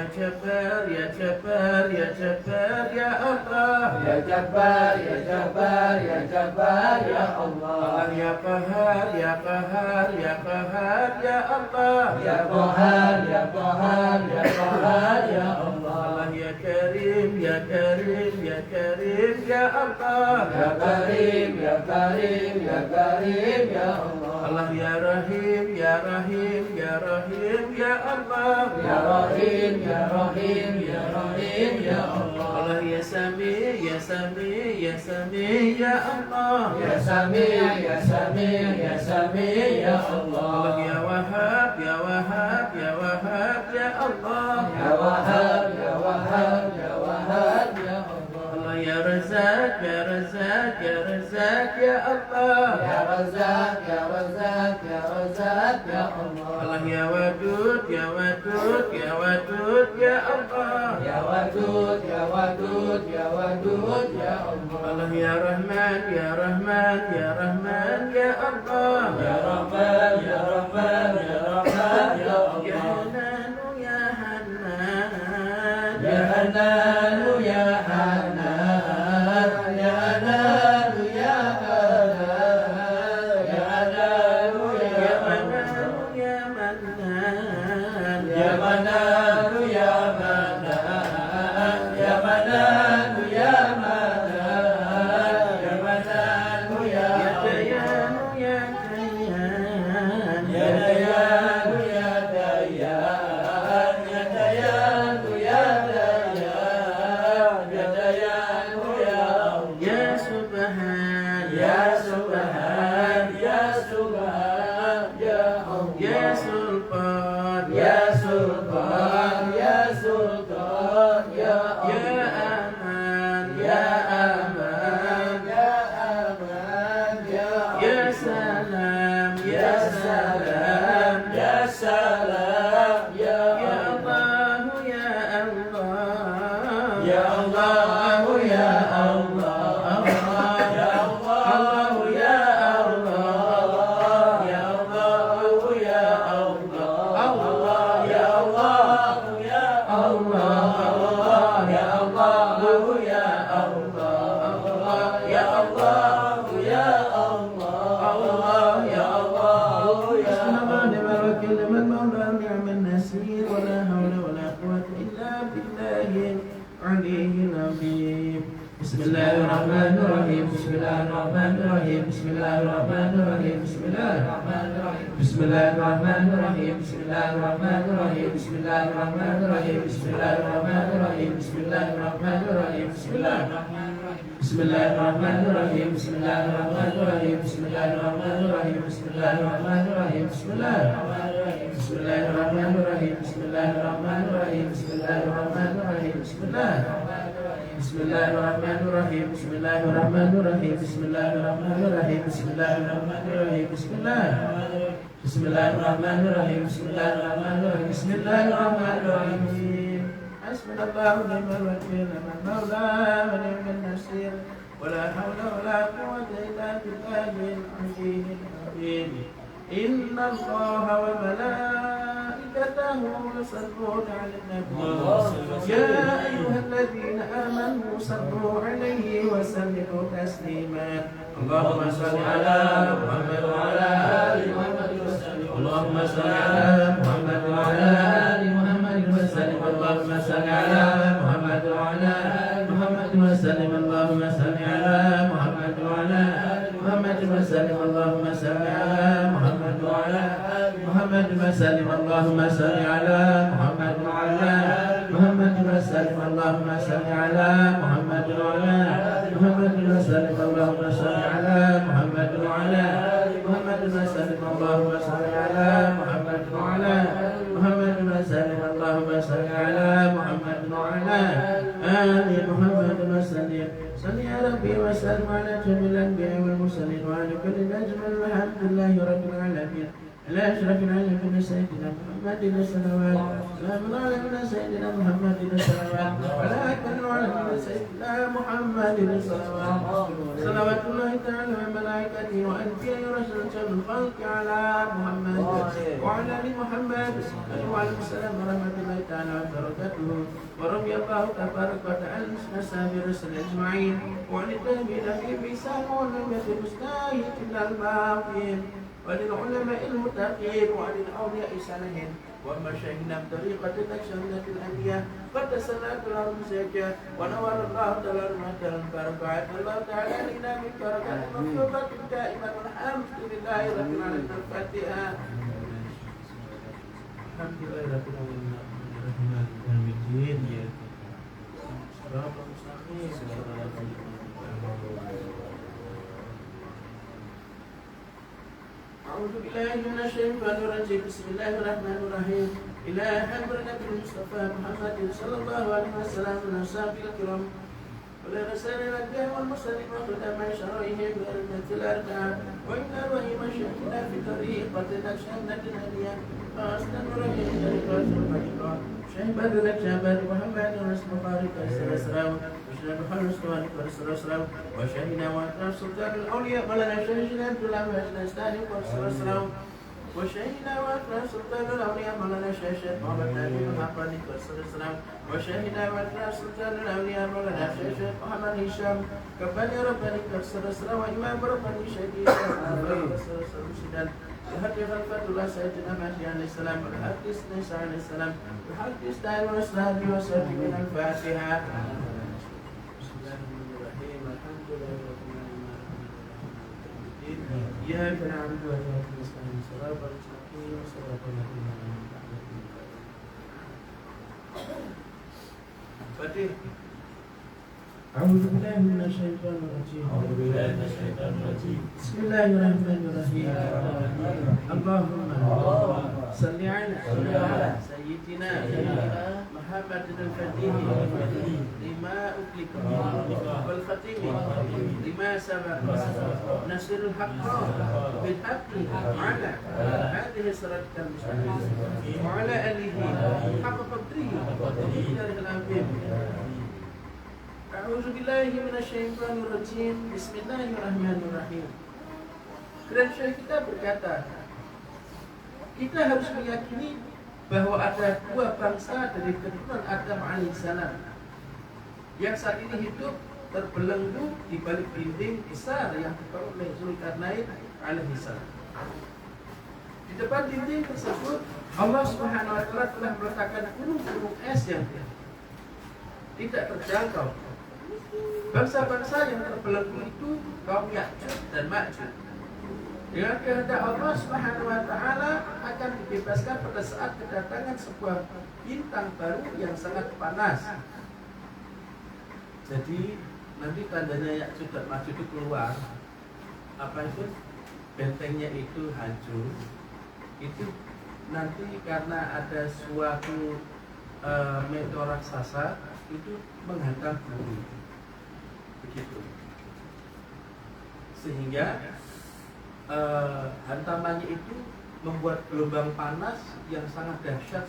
Ya Jabbar, Ya Jabbar, Ya Jabbar, Ya Allah. Ya Jabbar, Ya Jabbar, Ya Jabbar, Ya Allah. Allah Ya Qahar, Ya Qahar, Ya Qahar, Ya Allah. Ya Qahar, Ya Qahar, Ya Qahar, Ya Allah. Allah Ya Karim, Ya Karim, Ya Karim, Ya Allah. Ya Karim, Ya Karim, Ya Karim, Ya Allah. Allah Ya Rahim, Ya Rahim, Ya Rahim, Ya Allah. Ya Rahim, Ya Rahim, Ya Rahim, Ya Allah. Allah Ya Sami, Ya Sami, Ya Sami, Ya Allah. Ya Sami, Ya Sami, Ya Sami, Ya Allah. Allah Ya Wahhab, Ya Wahhab, Ya Wahhab, Ya Allah. Ya Wahhab, Ya Wahhab, Ya Wahhab, Ya Allah. Allah Ya Razak, Ya Razak, Ya Razak, Ya Allah. Ya Razak, Ya Razak, Ya Razak, Ya Allah. Allah Ya Wadud, Ya Wadud, Ya Wadud, Ya Allah. Ya Wadud, Ya Wadud, Ya Wadud, Ya Allah. Allah Ya Rahman, Ya Rahman, Ya Rahman, Ya Allah. Ya Rahman, Ya Rahman, Ya Rahman, Ya Ya Allah. Hananu, Ya Hanan, Ya Hananu, Ya Hanan, Ya Hananu, Ya Hanan, Ya Hananu, Ya Ya Hanan. Mananu, Ya Mannan, Ya Mananu, Ya Manan, Ya Mananu, Ya Manan, Ya Mananu, Ya Ya Allah. Dayanu, Ya Dayan, Ya Dayanu, Ya Dayan, Ya Dayanu, Ya Dayan, Ya Dayanu, Ya Allah. Ya Subhan, Ya Subhan, Ya Subhan, Ya Allah. Ya Sultan, Ya Sultan, Ya Sultan, Ya Ya Allah. Aman, Ya Aman, Ya Aman, Ya Ya Allah. Salam, Ya Ya Salam, Salam, Ya Salam, Ya Ya Allah. Allah, Ya Allah, Ya Allah, Ya Allah, Ya Allah, Ya Allah, Ya Allah, Ya Allah, Ya Allah, Ya Allah, Ya Allah, Ya Allah, Ya Allah, Ya Allah, Ya Allah, Ya Allah, نعم الوكيل نعم المولى نعم النصير ولا حول ولا قوة إلا بالله العلي العظيم. بسم الله الرحمن الرحيم، بسم الله الرحمن الرحيم، بسم الله الرحمن الرحيم، بسم الله الرحمن الرحيم، بسم الله الرحمن الرحيم، بسم الله الرحمن الرحيم، بسم الله الرحمن الرحيم، بسم الله الرحمن الرحيم، بسم الله الرحمن الرحيم، بسم الله الرحمن الرحيم، بسم الله الرحمن الرحيم، بسم الله الرحمن الرحيم، بسم الله الرحمن الرحيم، بسم الله الرحمن الرحيم، بسم الله الرحمن الرحيم، بسم الله الرحمن الرحيم، بسم الله الرحمن الرحيم، بسم الله الرحمن الرحيم، بسم الله بسم الله الرحمن الرحيم، بسم الله الرحمن الرحيم، بسم الله الرحمن الرحيم، بسم الله الرحمن الرحيم، بسم الله بسم الله الرحمن الرحيم، بسم الله الرحمن الرحيم، بسم الله الرحمن الرحيم. حسبنا الله ونعم الوكيل، نعم المولى ونعم النصير، ولا حول ولا قوة إلا بالله العلي العظيم. إن الله وملائكته يصلون على النبي يا أيها الذين آمنوا صلوا عليه وسلموا تسليما. اللهم صل على محمد وعلى آل محمد وسلم. اللهم صل على محمد وعلى آل محمد وسلم. اللهم صل على محمد وعلى آل محمد وسلم. اللهم صل على محمد وعلى آل محمد وسلم. اللهم صل على محمد وعلى آل محمد وسلم. اللهم صل على محمد وعلى آل محمد وسلم. اللهم صل على محمد وعلى آل محمد وسلم. اللهم صل على محمد وعلى آل محمد وسلم. اللهم صل على محمد وعلى آل محمد وسلم. اللهم صل على محمد وعلى آل محمد وسلم. صل يا ربي وسلم على جميع الأنبياء والمرسلين وعلى كل أجمل والحمد لله رب العالمين. على أشرف العالمين سيدنا محمد صلوات سلام على سيدنا محمد صلوات على أكمل على سيدنا محمد صلوات صلوات الله تعالى وملائكته وأنبياء ورسل الخلق على محمد وعلى آل محمد وعلى السلام ورحمة الله تعالى وبركاته. وبركاته ورضي الله تبارك وتعالى عن أصحاب الرسل أجمعين وعن التابعين بإحسان ولم يكن مستهين إلا الباقين وللعلماء المتقين وعن الأولياء الصالحين ومشايخنا بطريقة الأشهر الأنبياء قدسنا الأرض زكاة ونور الله تعالى المهدى البركات الله تعالى لنا من بركات مكتوبة دائما والحمد لله رب العالمين الفاتحة الحمد لله رب العالمين الرحمن الرحيم صراط المستقيم صراط أعوذ بالله من الشيطان الرجيم بسم الله الرحمن الرحيم إلى حضرة النبي المصطفى محمد صلى الله عليه وسلم من أصحابه الكرام ولا رسول الأنبياء والمرسلين وخدماء شرائهم بأرض الأربعة وإن رحم شيخنا في طريقة نقشبند الهدية فأصلا رحم طريقة الفريقة شيخ بدر الجبل محمد رسول بارك السلام وشهد حرس وانك السلام وشهدنا وأطراف سلطان الأولياء مولانا شيخنا عبد الله وحسن استاني والسلام وشهدنا وأطراف سلطان الأولياء مولانا شيخ محمد نبي محمد والسلام وشهدنا وأطراف سلطان الأولياء مولانا شيخ محمد هشام كفاني ربنا والسلام وإمام ربنا شهيد والسلام الحديث خلفة الله سيدنا مهدي عليه السلام والحديث نيسى عليه السلام والحديث دائما والسلام وسلم من الفاتحة بسم الله الرحمن الرحيم الحمد لله رب العالمين إياك نعبد وإياك نستعين صراط المستقيم صراط الذين أنعمت عليهم Fatih. أعوذ بالله من الشيطان الرجيم بسم الله الرحمن الرحيم اللهم صل على سيدنا محمد الفتيح لما أغلق والختيم لما سبق نصر الحق بالحق على هذه صراط المستقيم وعلى آله حق قدره وقدره العظيم أعوذ بالله من الشيطان الرجيم بسم الله الرحمن الرحيم. Grand Syekh kita berkata, kita harus meyakini bahwa ada dua bangsa dari keturunan Adam alaihissalam yang saat ini hidup terbelenggu di balik dinding besar yang dibangun oleh Zulkarnain alaihissalam. Di depan dinding tersebut Allah Subhanahu wa taala telah meletakkan gunung-gunung es yang tidak terjangkau. Bangsa-bangsa yang terbelenggu itu kaum Ya'juj dan Ma'juj. Dengan kehendak Allah Subhanahu wa taala akan dibebaskan pada saat kedatangan sebuah bintang baru yang sangat panas. Jadi nanti tandanya Ya'juj dan Ma'juj itu keluar. Apa itu? Bentengnya itu hancur. Itu nanti karena ada suatu meteor raksasa itu menghantam bumi. Begitu. Sehingga hantamannya itu membuat gelombang panas yang sangat dahsyat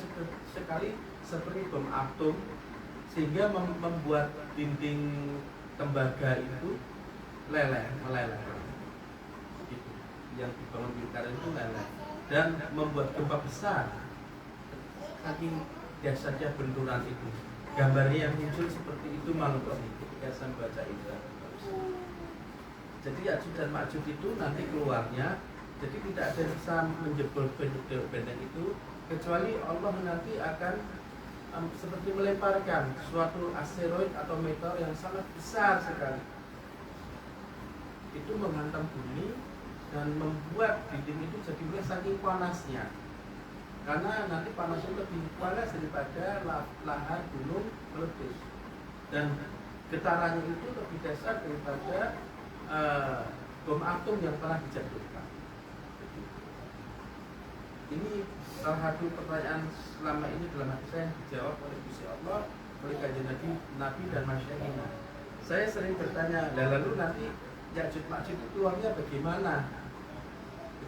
sekali seperti bom atom, sehingga membuat dinding tembaga itu meleleh. Begitu. Yang dibangun Zulkarnain itu meleleh dan membuat gempa besar. Saking dahsyatnya benturan itu. Gambarnya yang muncul seperti itu malam ini ketika saya baca itu. Jadi Ya'juj dan Ma'juj itu nanti keluarnya, jadi tidak ada yang bisa menjebol benteng itu kecuali Allah nanti akan seperti melemparkan suatu asteroid atau meteor yang sangat besar sekali. Itu menghantam bumi dan membuat dinding itu jadi saking panasnya. Karena nanti panasnya lebih panas daripada lahar gunung meletus, dan getarannya itu lebih dahsyat daripada bom atom yang telah dijatuhkan. Ini salah satu pertanyaan selama ini dalam hati saya dijawab oleh Gusti Allah, oleh kajian Nabi dan Masyaikh. Saya sering bertanya, lalu nanti Ya'juj Ma'juj itu keluarnya bagaimana?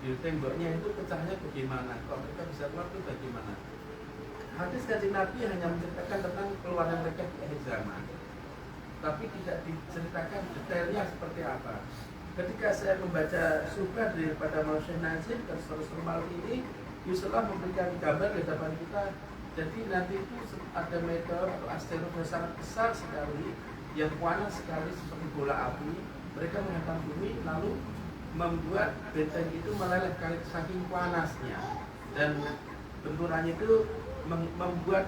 Di temboknya itu pecahnya bagaimana? Kalau mereka bisa keluar itu bagaimana? Hadis kajian Nabi hanya menceritakan tentang keluaran mereka di akhir zaman, tapi tidak diceritakan detailnya seperti apa. Ketika saya membaca surah daripada Syekh Nazim dan seterusnya malam ini, Yusuf memberikan gambar di hadapan kita Jadi nanti itu ada meteor atau asteroid yang sangat besar sekali, yang panas sekali seperti bola api. Mereka menghantam bumi lalu membuat benteng itu meleleh karena saking panasnya, dan benturannya itu membuat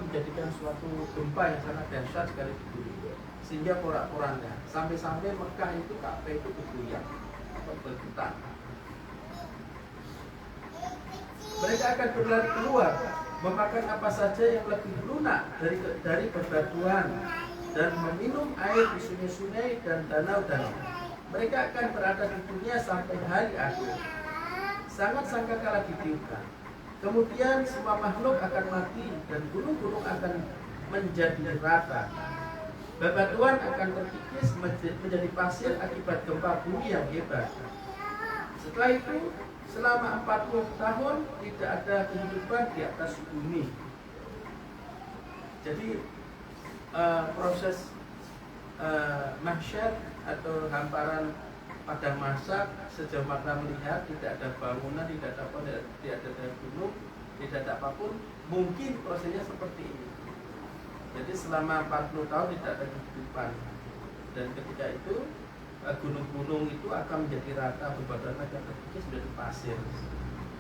menjadikan suatu gempa yang sangat dahsyat sekali di bumi, sehingga porak-poranda sampai-sampai Mekah itu Ka'bah itu bergoyang atau bergetar. Mereka akan berlari keluar memakan apa saja yang lebih lunak dari bebatuan dan meminum air di sungai-sungai dan danau-danau. Mereka akan berada di dunia sampai hari akhir. Sangat sangkakala ditiupkan. Kemudian semua makhluk akan mati dan gunung-gunung akan menjadi rata. Bebatuan akan terkikis menjadi pasir akibat gempa bumi yang hebat. Setelah itu, selama 40 tahun tidak ada kehidupan di atas bumi. Jadi proses mahsyar atau hamparan padang mahsyar, sejauh mata melihat tidak ada bangunan, tidak ada pohon, tidak ada gunung, tidak ada apapun. Mungkin prosesnya seperti ini. Jadi selama 40 tahun tidak ada kehidupan, dan ketika itu gunung-gunung itu akan menjadi rata, bebatuan akan terkikis menjadi pasir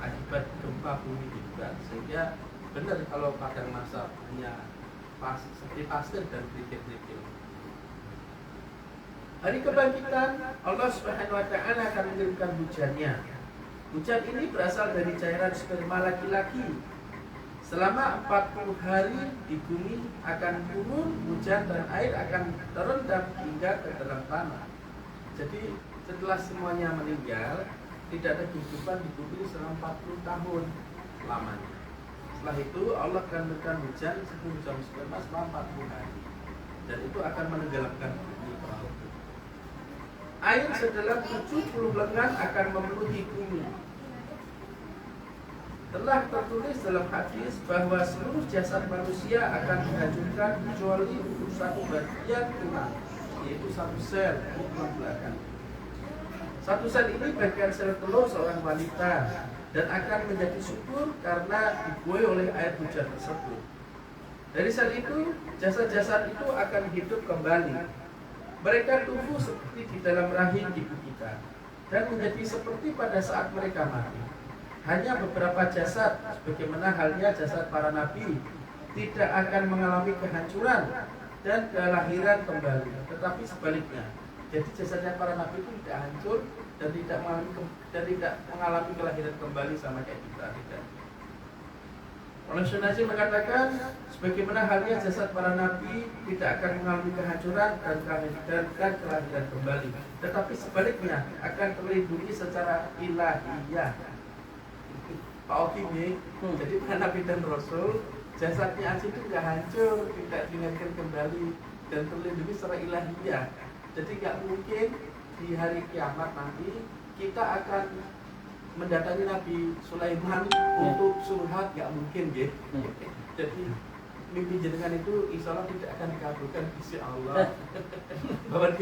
akibat gempa bumi juga. Sehingga benar kalau padang mahsyar punya seperti pasir dan kerikil-kerikil. Hari kebangkitan, Allah Subhanahu wa Ta'ala akan mengirimkan hujannya. Hujan ini berasal dari cairan sperma laki-laki. Selama 40 hari di bumi akan turun hujan dan air akan terendam hingga ke dalam tanah. Jadi setelah semuanya meninggal, tidak ada kehidupan di bumi selama 40 tahun lamanya. Setelah itu Allah akan memberikan hujan sebelum hujan sperma selama 40 hari, dan itu akan menenggelamkan bumi perahu. Air sedalam 70 lengan akan memenuhi bumi. Telah tertulis dalam hadis bahwa seluruh jasad manusia akan dihancurkan kecuali satu bagian tulang, yaitu satu sel di tulang belakang. Satu sel ini bagian sel telur seorang wanita dan akan menjadi subur karena dibuai oleh air hujan tersebut. Dari sel itu, jasad-jasad itu akan hidup kembali. Mereka tumbuh seperti di dalam rahim ibu kita dan menjadi seperti pada saat mereka mati. Hanya beberapa jasad, sebagaimana halnya jasad para nabi, tidak akan mengalami kehancuran dan kelahiran kembali, tetapi sebaliknya. Jadi jasadnya para nabi itu tidak hancur dan tidak mengalami kelahiran kembali sama kayak kita, tidak. Oleh Syekh mengatakan, sebagaimana halnya jasad para nabi tidak akan mengalami kehancuran dan kelahiran kembali, tetapi sebaliknya akan terlindungi secara ilahiyah. Pak Oki nih, jadi para nabi dan rasul jasadnya aja itu nggak hancur, tidak dilahirkan kembali dan terlindungi secara ilahiyah. Jadi nggak mungkin di hari kiamat nanti kita akan mendatangi Nabi Sulaiman untuk surhat, nggak mungkin gitu. Jadi mimpi jenengan itu insya Allah tidak akan dikabulkan insya Allah. Bahwa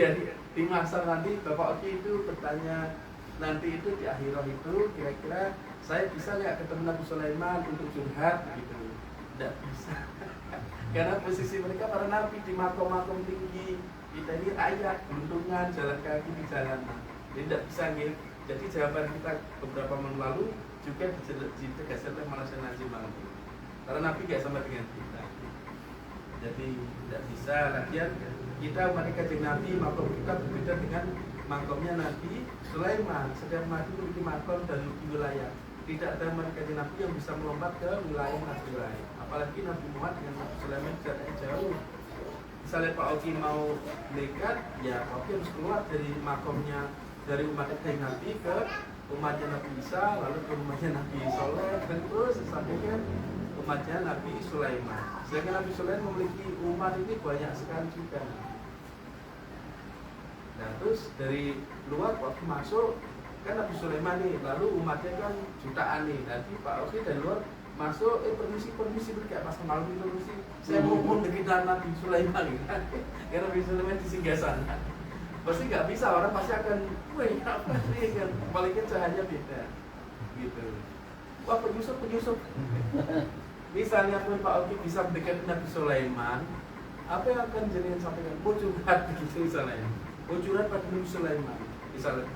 di masa nanti Bapak Oki itu bertanya nanti itu di akhirat itu kira-kira saya bisa nggak ketemu Nabi Sulaiman untuk curhat gitu? Tidak bisa. Karena posisi mereka para nabi di makom-makom tinggi, kita ini rakyat, gelundungan, jalan kaki di jalanan. Jadi tidak bisa gitu. Jadi jawaban kita beberapa malam lalu juga ditegaskan oleh Malaysia Nazim malam ini. Karena nabi nggak sama dengan kita. Jadi tidak bisa lagian kita umat kanjeng Nabi, makom kita berbeda dengan makomnya Nabi Sulaiman. Setiap nabi memiliki makom dan wilayah. Tidak ada umat kanjeng Nabi yang bisa melompat ke wilayah nabi lain. Apalagi Nabi Muhammad dengan Nabi Sulaiman jaraknya jauh. Misalnya Pak Oki mau nekat, ya Pak Oki harus keluar dari makomnya, dari umat kanjeng Nabi ke umatnya Nabi Isa, lalu ke umatnya Nabi Soleh, dan terus sampai ke umatnya Nabi Sulaiman. Sedangkan Nabi Sulaiman memiliki umat ini banyak sekali juga. Nah terus dari luar waktu masuk kan Nabi Sulaiman nih, lalu umatnya kan jutaan nih. Nanti Pak Oki dari luar masuk, permisi berkayak pas malam itu permisi. Saya mau dekitan Nabi Sulaiman nih. Karena Nabi Sulaiman di singgah sana. Pasti nggak bisa, orang pasti akan, wah apa sih kan? Paling kan cahaya beda, gitu. Wah penyusup. misalnya pun Pak Oki bisa mendekati Nabi Sulaiman, apa yang akan jenengan sampaikan? Mau curhat begitu misalnya, mau curhat pada Nabi Sulaiman, misalnya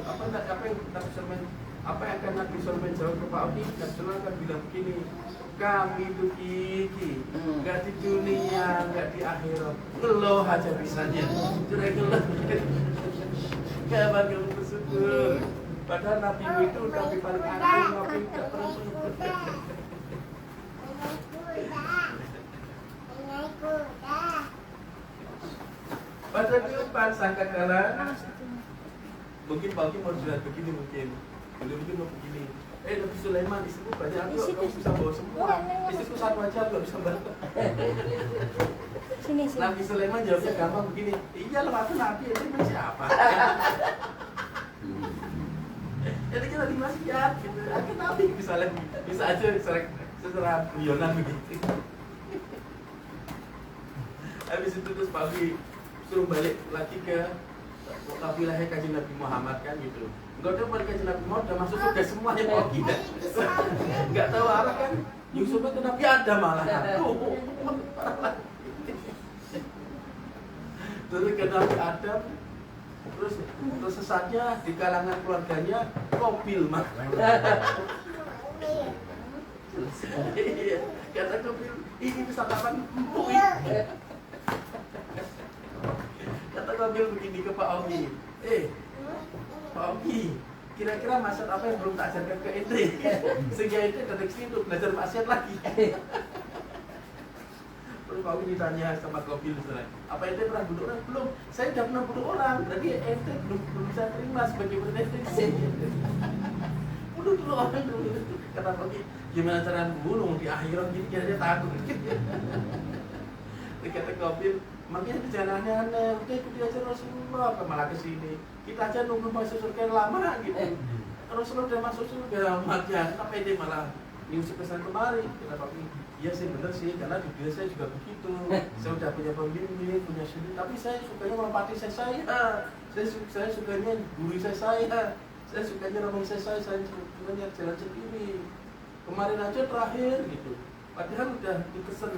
apa yang Nabi Sulaiman, apa yang akan Nabi Sulaiman jawab ke Pak Oki? Nabi Sulaiman akan bilang begini, kami itu Kiki, nggak di dunia, nggak di akhirat, ngeluh aja bisanya, curhat ngeluh, nggak bakal bersyukur. Padahal Nabi itu Nabi paling agung, Nabi nggak pernah bersyukur. Pada kehidupan sangkakala, mungkin Pak Oki mau curhat begini mungkin mau begini. Nabi Sulaiman istriku banyak, aku bisa bawa semua. Istriku satu aja aku nggak bisa bawa. Sini. Nabi Sulaiman jawabnya gampang begini. Iya lah aku Nabi, itu siapa? Itu kan Nabi maksiat gitu. Aku Nabi misalnya bisa aja secara guyonan begitu. Habis itu terus Pak Oki suruh balik lagi ke kabilahnya Kanjeng Nabi Muhammad kan gitu. Enggak tahu pada Kanjeng Nabi Muhammad udah masuk surga semuanya Pak Oki dah. Enggak tahu arah kan. Yusufnya ke Nabi Adam malah. Terus ke Nabi Adam, terus sesatnya di kalangan keluarganya Kobil mah. Kata Kobil, ini bisa kapan empuk. Kata Kobil begini ke Pak Oki, Pak Oki, kira-kira maksud apa yang belum tak ajarkan ke ente? Sehingga ente datang ke sini untuk belajar maksiat lagi. Terus Pak Oki ditanya sama Kobil misalnya, apa ente pernah bunuh orang? Belum, saya udah pernah bunuh orang. Berarti ente belum bisa terima sebagai ente di sini. Bunuh dulu orang dulu. Kata Pak Oki, gimana cara bunuh di akhirat gini kira-kira takut. Kata Kobil, makanya jangan aneh-aneh, udah ikuti aja Rasulullah, malah kesini. Kita aja nunggu masuk surga lama gitu. Rasulullah udah masuk surga, makanya apa ini malah nyusul pesan kemari. Kata Pak Oki, iya sih bener sih, karena di dunia saya juga begitu. Saya udah punya pembimbing, punya sendiri, tapi saya sukanya melopati saya sukanya guru saya sukanya rombong saya sukanya jalan sendiri. Kemarin aja terakhir gitu, padahal udah dipesen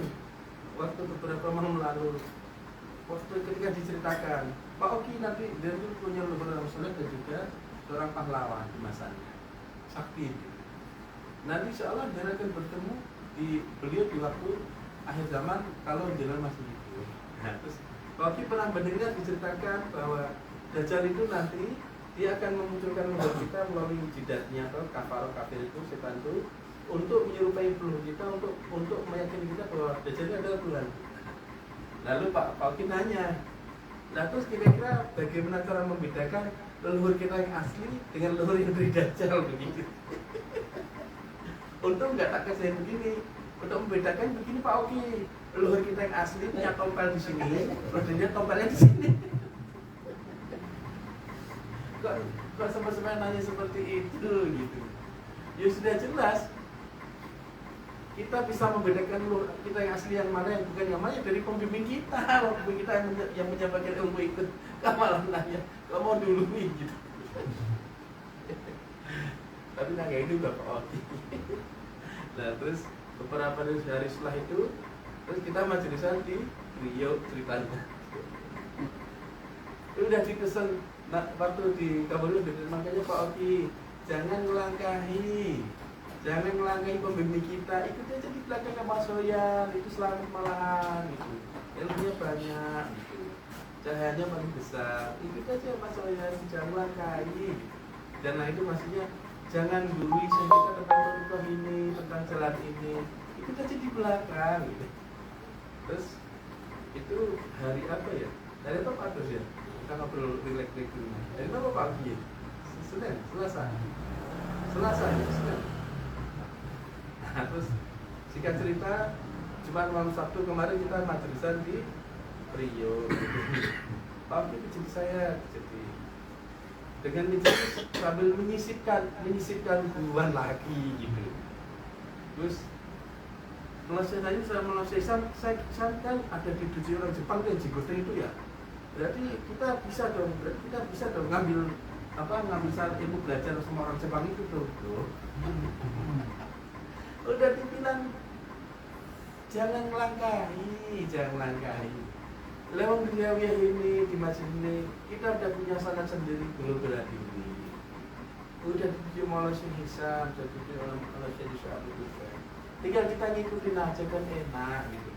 waktu beberapa malam lalu. Waktu ketika diceritakan, Pak Oki nanti dia itu punya leluhur Rasulullah dan juga seorang pahlawan di masanya, sakti. Nanti insya Allah dia akan bertemu beliau di waktu akhir zaman kalau jenengan masih hidup. Nah, terus Pak Oki pernah mendengar diceritakan bahwa Dajjal itu nanti dia akan memunculkan leluhur kita melalui jidatnya atau kafir itu setan itu untuk menyerupai leluhur kita untuk meyakini kita bahwa Dajjal itu adalah Tuhan. Lalu Pak Oki nanya, nah terus kira-kira bagaimana cara membedakan leluhur kita yang asli dengan leluhur yang dari Dajjal begitu? Untung nggak tak kasih begini, untuk membedakan begini Pak Oki, leluhur kita yang asli punya tompel di sini, leluhurnya tompelnya di sini. Kok sama-sama nanya seperti itu gitu? Ya sudah jelas. Kita bisa membedakan kita yang asli yang mana yang bukan yang mana dari pembimbing kita. Pembimbing kita yang menyampaikan ilmu itu malah nanya, kamu mau dulu gitu. Tapi nanya itu nggak Pak Oki. Nah terus beberapa hari setelah itu, terus kita majlisan di Riau ceritanya. Itu udah dipesan waktu di Kabaru, makanya Pak Oki jangan melangkahi pembimbing kita, ikut aja di belakang Mas Soyan, itu selamat malahan gitu. Ilmunya banyak gitu. Cahayanya paling besar. Ikut aja Mas Soyan, jangan melangkahi. Dan nah itu maksudnya jangan gurui saya tentang rukun ini, tentang jalan ini. Ikut aja di belakang gitu. Terus itu hari apa ya? Dari apa Pak Agus ya? Kita ngobrol rileks-rileks dulu. Dari apa Pak Agus? Senin, Selasa. Nah, terus singkat cerita, cuma malam Sabtu kemarin kita majlisan di Rio. Pak Oki kecil saya, jadi dengan itu sambil menyisipkan hubungan lagi gitu. Terus saya kan ada di tujuh orang Jepang yang jigoten itu ya. Berarti kita bisa dong ngambil ilmu belajar sama orang Jepang itu tuh. Udah dibilang jangan langkahi. Lewat dunia ini di masjid ini kita udah punya sanad sendiri belum berarti ini. Udah dibikin oleh Syekh Hisam, udah dibikin oleh Syekh Syahid. Tinggal kita ngikutin aja kan enak gitu.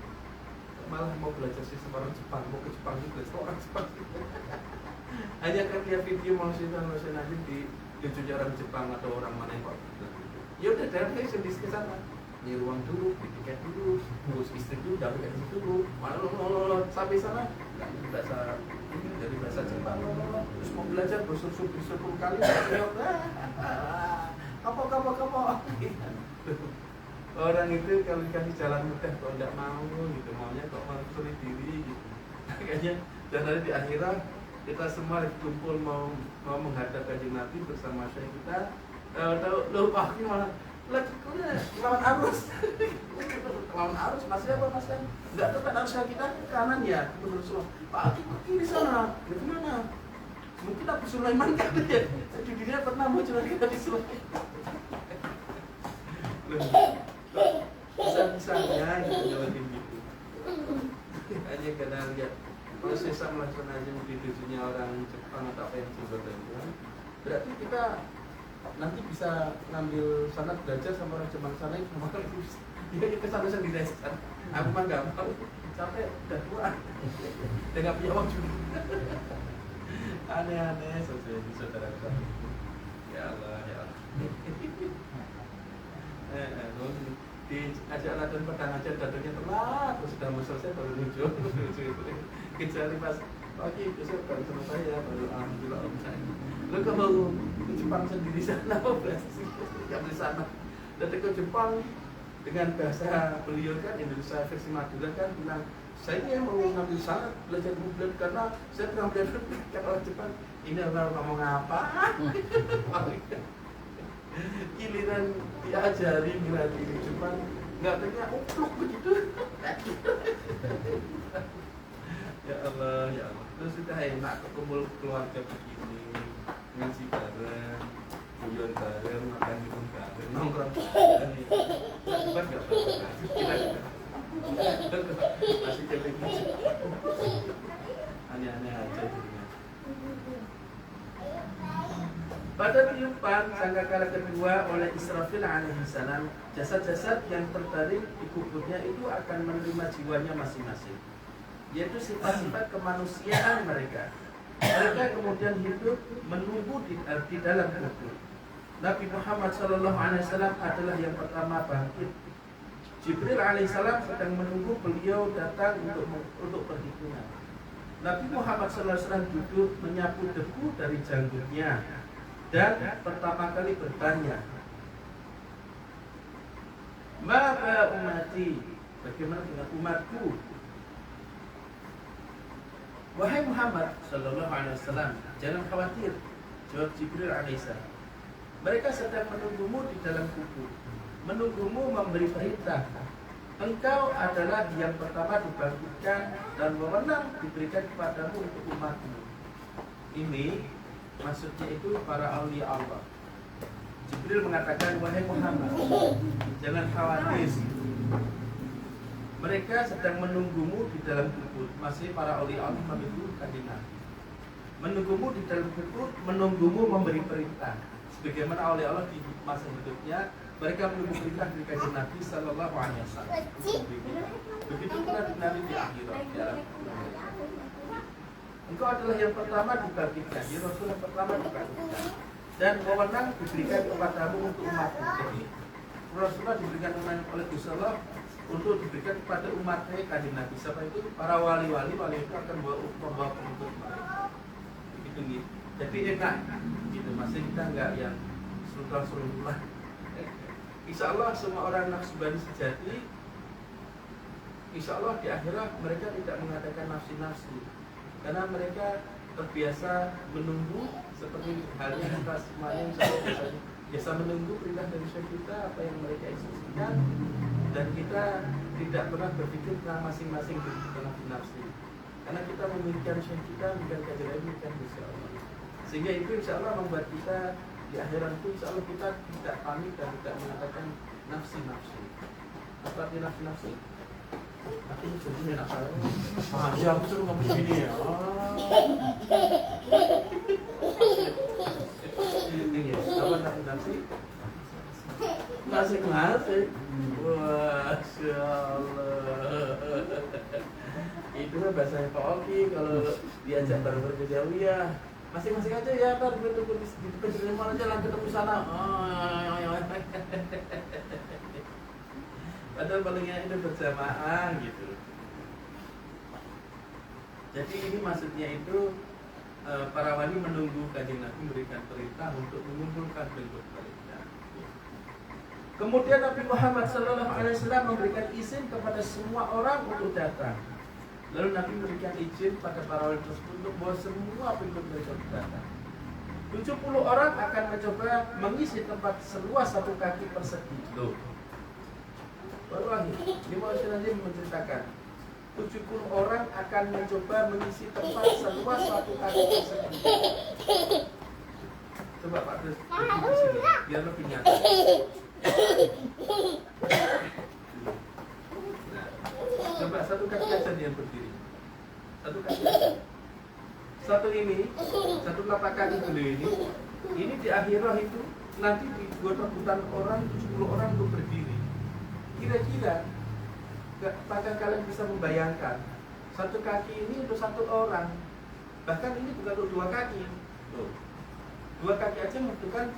Malah mau belajar sistem orang Jepang, mau ke Jepang juga belajar orang Jepang. Hanya kan lihat video mau nanti di orang Jepang atau orang mana yang kok. Ya udah dari sendiri ke sana. Di ruang dulu, di tiket dulu, terus istri dulu, dapat gaji dulu, malah sampai sana nggak bahasa ini dari bahasa Jepang, terus mau belajar bersur kali, kapok. Orang itu kalau dikasih jalan mudah kok nggak mau gitu, maunya kok malah sulit diri gitu. Makanya dan nanti di akhirat kita semua kumpul mau menghadap Kanjeng Nabi bersama Syekh kita, tahu malah lagi lawan arus masih apa mas kan nggak tepat harus kita ke kanan ya menurut Rasulullah Pak ke kiri sana ke mana mungkin Abu Sulaiman kan ya di dunia pernah muncul kita di Sulaiman bisa-bisanya gitu jawabin gitu hanya karena lihat kalau saya melakukan aja di dunia orang Jepang atau apa yang sebagainya berarti kita nanti bisa ngambil sanad belajar sama orang Jepang sana itu sama dia ke sana sendiri aja. Aku mah nggak mau sampai udah tua dan nggak punya uang juga. Aneh-aneh saudara ya Allah diajak latihan pedang aja datangnya telat terus sudah mau selesai baru muncul kecuali pas pagi besok baru selesai ya baru alhamdulillah om saya lu kalau ke Jepang sendiri sana berarti nggak di sana datang ke Jepang dengan bahasa beliau kan Indonesia versi Madura kan bilang saya mau ngambil sanad belajar bulan karena saya pernah belajar kalau Jepang ini orang ngomong apa giliran diajari berarti di Jepang nggak tanya upluk begitu ya Allah terus kita enak kumpul keluarga begini ngaji bareng guyon bareng makan minum bareng nongkrong bareng nggak masih jelek aneh-aneh aja jadinya. Pada tiupan sangkakala kedua oleh Israfil alaihissalam, jasad-jasad yang terbaring di kuburnya itu akan menerima jiwanya masing-masing, yaitu sifat-sifat kemanusiaan mereka. Mereka kemudian hidup menunggu di dalam kubur. Nabi Muhammad SAW adalah yang pertama bangkit. Jibril alaihissalam sedang menunggu beliau datang untuk perhitungan. Nabi Muhammad SAW duduk menyapu debu dari janggutnya dan pertama kali bertanya, "Maka umati, bagaimana dengan umatku?" Wahai Muhammad sallallahu alaihi wasallam, jangan khawatir, jawab Jibril alaihissalam. Mereka sedang menunggumu di dalam kubur, menunggumu memberi perintah. Engkau adalah yang pertama dibangkitkan dan wewenang diberikan kepadamu untuk umatmu. Ini maksudnya itu para aulia Allah. Jibril mengatakan, wahai Muhammad, jangan khawatir. Mereka sedang menunggumu di dalam kubur. Masih para aulia Allah menunggu Kanjeng Nabi. Menunggumu di dalam kubur, menunggumu memberi perintah. Sebagaimana aulia Allah di masa hidupnya, mereka menunggu perintah dari Kanjeng Nabi sallallahu alaihi wasallam. Begitu pula Nabi di akhirat. Engkau adalah yang pertama dibangkitkan, ya Rasul yang pertama dibangkitkan. Dan wewenang diberikan kepadamu untuk umatmu. Jadi Rasulullah diberikan oleh Gusti Allah untuk diberikan kepada umatnya Kanjeng Nabi. Siapa itu? Para wali-wali itu akan membawa penuntut mereka. Begitu nih. Jadi enak, gitu. Masih kita enggak yang sultan-sultan. Insya Allah semua orang nafsubani sejati, insya Allah di akhirat mereka tidak mengadakan nafsi-nafsi, karena mereka terbiasa menunggu seperti halnya kita semuanya insya Allah biasa menunggu perintah dari Syekh kita apa yang mereka instruksikan, dan kita tidak pernah berpikir tentang masing-masing nafsi-nafsi, karena kita memikirkan Syekh kita bukan kajian bukan insya Allah, sehingga itu insya Allah membuat kita di akhirat itu insya Allah kita tidak panik dan tidak mengatakan nafsi-nafsi. Apa arti nafsi-nafsi? Tapi ini enak saya. Aja aku suruh kamu sini ya. Apa nasi? Nasi. Masya Allah. Itu kan bahasanya Pak Oki kalau diajak bareng-bareng ke jauh ya. Masing-masing aja ya, ntar gue tunggu di depan rumah aja lah ketemu sana. Padahal palingnya itu berjamaah gitu. Jadi ini maksudnya itu para wali menunggu Kanjeng Nabi memberikan perintah untuk mengumpulkan pengikut mereka. Kemudian Nabi Muhammad SAW memberikan izin kepada semua orang untuk datang. Lalu Nabi memberikan izin pada para wali tersebut untuk bahwa semua pengikut mereka datang. 70 orang akan mencoba mengisi tempat seluas 1 kaki persegi. Loh. Baru lagi, ini mau nanti menceritakan 70 orang akan mencoba mengisi tempat seluas 1 kaki persegi. Coba Pak Terus di sini, biar lebih nyata. Nah, coba 1 kaki aja dia berdiri. 1 kaki aja. Satu ini, 1 telapak kaki dulu ini di akhirah itu nanti dibuat rebutan orang 70 orang untuk berdiri. Kira-kira, apakah kalian bisa membayangkan 1 kaki ini untuk 1 orang, bahkan ini bukan untuk 2 kaki. Tuh. 2 kaki aja membutuhkan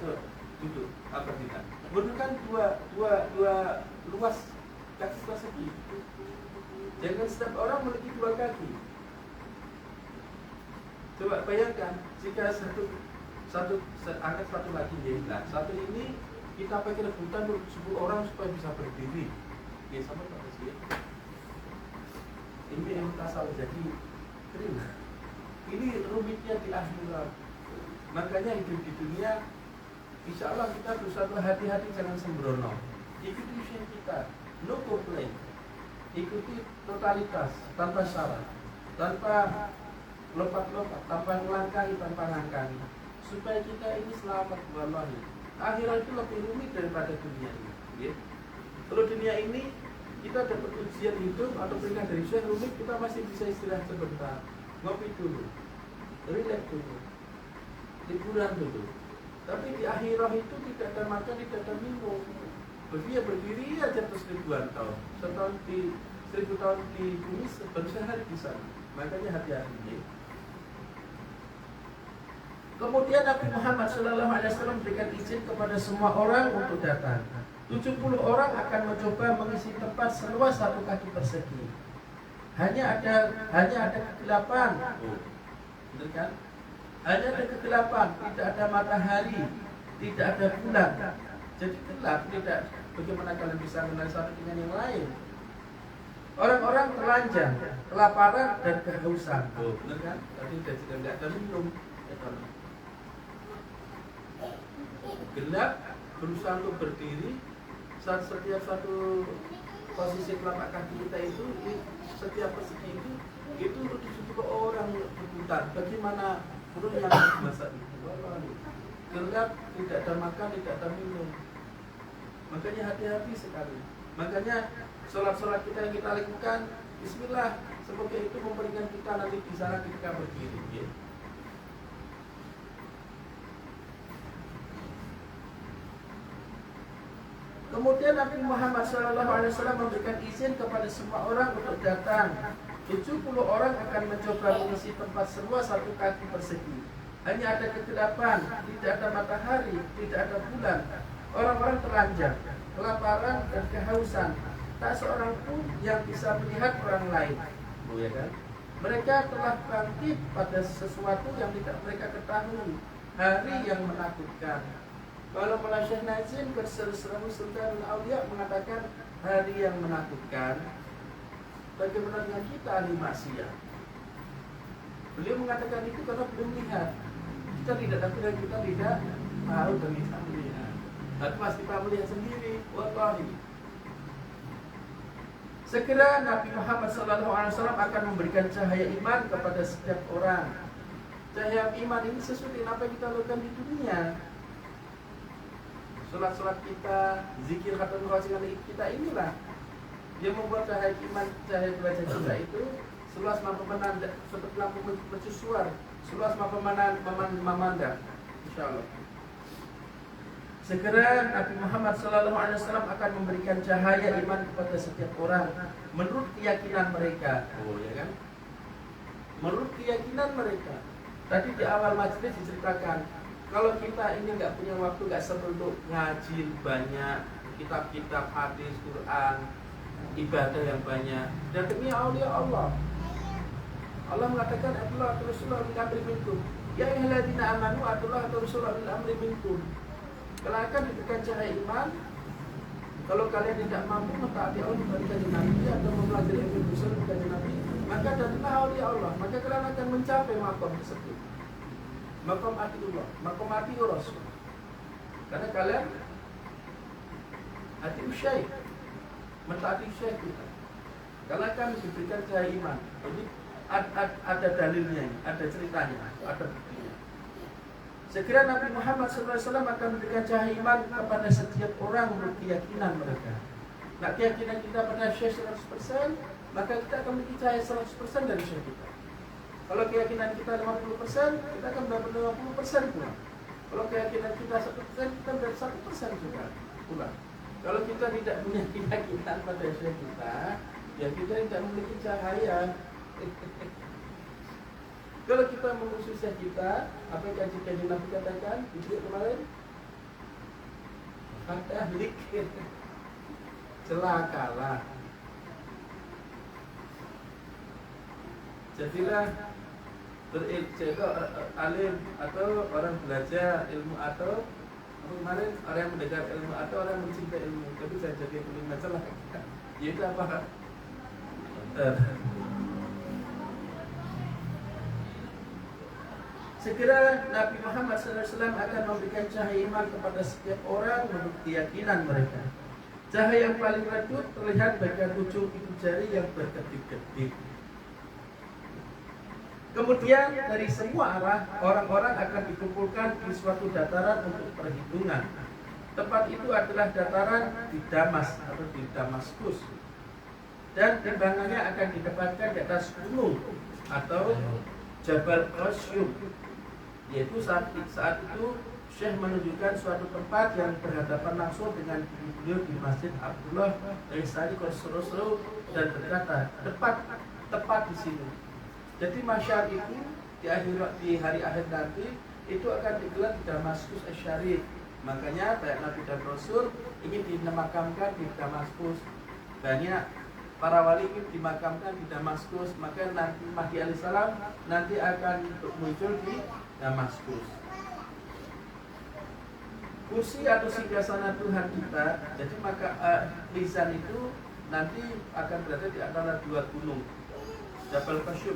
duduk apa tidak? Membutuhkan dua luas kaki persegi. Jangan setiap orang memiliki 2 kaki. Coba bayangkan jika angkat satu lagi ya, nah, satu ini kita pakai rebutan untuk 10 orang supaya bisa berdiri. Ya sama Pak Presiden. Ini yang tasawuf jadi kering. Ini rumitnya di akhirat. Makanya hidup di dunia, insya Allah kita berusaha hati-hati, jangan sembrono. Ikuti usaha kita, no complaint. Ikuti totalitas, tanpa syarat, tanpa lompat-lompat, tanpa melangkahi, tanpa ngangkangi, supaya kita ini selamat wallahi. Akhirat itu lebih rumit daripada dunia ini. Ya. Kalau dunia ini kita dapat ujian hidup atau perintah dari ujian rumit, kita masih bisa istirahat sebentar, ngopi dulu, relax dulu, liburan dulu. Tapi di akhirat itu tidak ada makan, tidak ada minum. Berdiri aja terus ribuan tahun. 1000 tahun di bumi baru sehari di sana. Makanya hati-hati. Kemudian Nabi Muhammad SAW memberikan izin kepada semua orang untuk datang. 70 orang akan mencoba mengisi tempat seluas 1 kaki persegi. Hanya ada kegelapan. Benar kan? Hanya ada kegelapan, tidak ada matahari, tidak ada bulan. Jadi gelap, tidak. Bagaimana kalian bisa mengenal satu dengan yang lain? Orang-orang telanjang, kelaparan dan kehausan. Benar kan? Tadi sudah tidak ada minum. Gelap, berusaha untuk berdiri. Setiap satu posisi telapak kaki kita itu, setiap persegi itu untuk 70 orang berputar. Bagaimana yang masa itu? Gelap, tidak ada makan, tidak ada minum. Makanya hati-hati sekali. Makanya sholat-sholat kita yang kita lakukan, bismillah, semoga itu memberikan kita nanti di sana ketika berdiri. Ya. Kemudian Nabi Muhammad SAW memberikan izin kepada semua orang untuk datang. 70 orang akan mencoba mengisi tempat seluas 1 kaki persegi. Hanya ada kegelapan, tidak ada matahari, tidak ada bulan. Orang-orang telanjang, kelaparan dan kehausan. Tak seorang pun yang bisa melihat orang lain. Ya kan? Mereka telah bangkit pada sesuatu yang tidak mereka ketahui. Hari yang menakutkan. Kalau Maulana Syekh Nazim Berserah Sultan Aulia mengatakan hari yang menakutkan. Bagaimana dengan kita ahli maksiat? Beliau mengatakan itu karena belum melihat. Kita tidak tahu dan kita tidak tahu dan kita melihat. Tapi pasti kita melihat sendiri. Wallahi. Segera Nabi Muhammad SAW akan memberikan cahaya iman kepada setiap orang. Cahaya iman ini sesuai dengan apa yang kita lakukan di dunia. Sholat-sholat kita, zikir khatam kita inilah Dia membuat cahaya iman, cahaya derajat kita itu seluas mata memandang, seperti lampu mercusuar, seluas mata memandang. Insyaallah. Segera Nabi Muhammad SAW akan memberikan cahaya iman kepada setiap orang menurut keyakinan mereka. Oh ya kan? Menurut keyakinan mereka. Tadi di awal majelis diceritakan, kalau kita ini nggak punya waktu, nggak sempat untuk ngaji banyak, kitab-kitab hadis, Quran, ibadah yang banyak, dan demi aulia Allah. Allah mengatakan atulah Rasulullah min amri minkum. Ya ayyuhalladzina amanu atulah Rasulullah min amri minkum. Kalau akan diberikan cahaya iman, kalau kalian tidak mampu mentaati Allah diberikan Nabi atau mempelajari ilmu usul diberikan Nabi, maka datanglah aulia Allah, maka kalian akan mencapai makom tersebut. Makom atiullah, makom atiur Rasul. Karena kalian hati usyai, mentaati usyai kita. Kalau akan diberikan cahaya iman, jadi ada dalilnya, ada ceritanya, ada buktinya. Segera Nabi Muhammad SAW akan memberikan cahaya iman kepada setiap orang menurut keyakinan mereka. Nah, keyakinan kita pada Syekh 100%, maka kita akan memiliki cahaya 100% dari Syekh kita. Kalau keyakinan kita 50%, kita akan mendapat 50% pula. Kalau keyakinan kita 1%, kita mendapat 1% juga pula. Kalau kita tidak punya keyakinan pada Syekh kita, ya kita tidak memiliki cahaya. Kalau kita mengusir Syekh kita, apa yang kaji Nabi katakan itu kemarin, ada likir, celakalah. Jadilah alim atau orang belajar ilmu atau kemarin orang yang mendengar ilmu atau orang yang mencintai ilmu. Tapi saya jadi kelima celah. Itu apa? Segera Nabi Muhammad SAW akan memberikan cahaya iman kepada setiap orang menurut keyakinan mereka. Cahaya yang paling redup terlihat bagian ujung ibu jari yang berkedip-kedip. Kemudian dari semua arah orang-orang akan dikumpulkan di suatu dataran untuk perhitungan. Tempat itu adalah dataran di Damas atau di Damaskus. Dan timbangannya akan didapatkan di atas gunung atau Jabal Qasyum. Yaitu saat itu Syekh menunjukkan suatu tempat yang berhadapan langsung dengan beliau di Masjid Abdullah Al-Sari Qasrusru dan berkata, tepat di sini. Jadi masyar itu di hari akhir nanti itu akan digelar di Damaskus Asy-Syarif. Makanya banyak Nabi dan Rasul ingin dimakamkan di Damaskus. Banyak para wali ingin dimakamkan di Damaskus. Maka nanti Mahdi alaihissalam nanti akan muncul di Damaskus. Kursi atau singgasana Tuhan kita, jadi maka lisan itu nanti akan berada di antara dua gunung, Jabal Qasyum.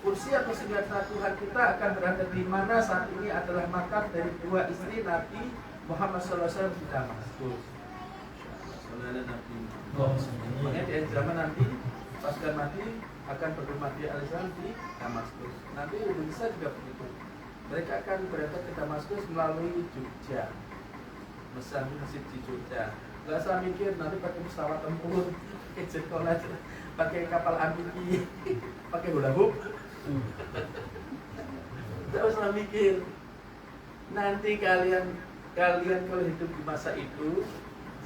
Kursi atau singgasana Tuhan kita akan berada di mana saat ini adalah makam dari dua istri Nabi Muhammad SAW di Damaskus. Makanya di akhir zaman nanti pasca Mahdi akan berumah di Al-Islam di Damaskus. Nanti Indonesia juga begitu. Mereka akan berangkat ke Damaskus melalui Jogja, masjid di Jogja. Gak usah mikir nanti pakai pesawat tempur, pakai jet college, pakai kapal amfibi, pakai hula hoop. Gak usah mikir. Nanti kalian kalau hidup di masa itu,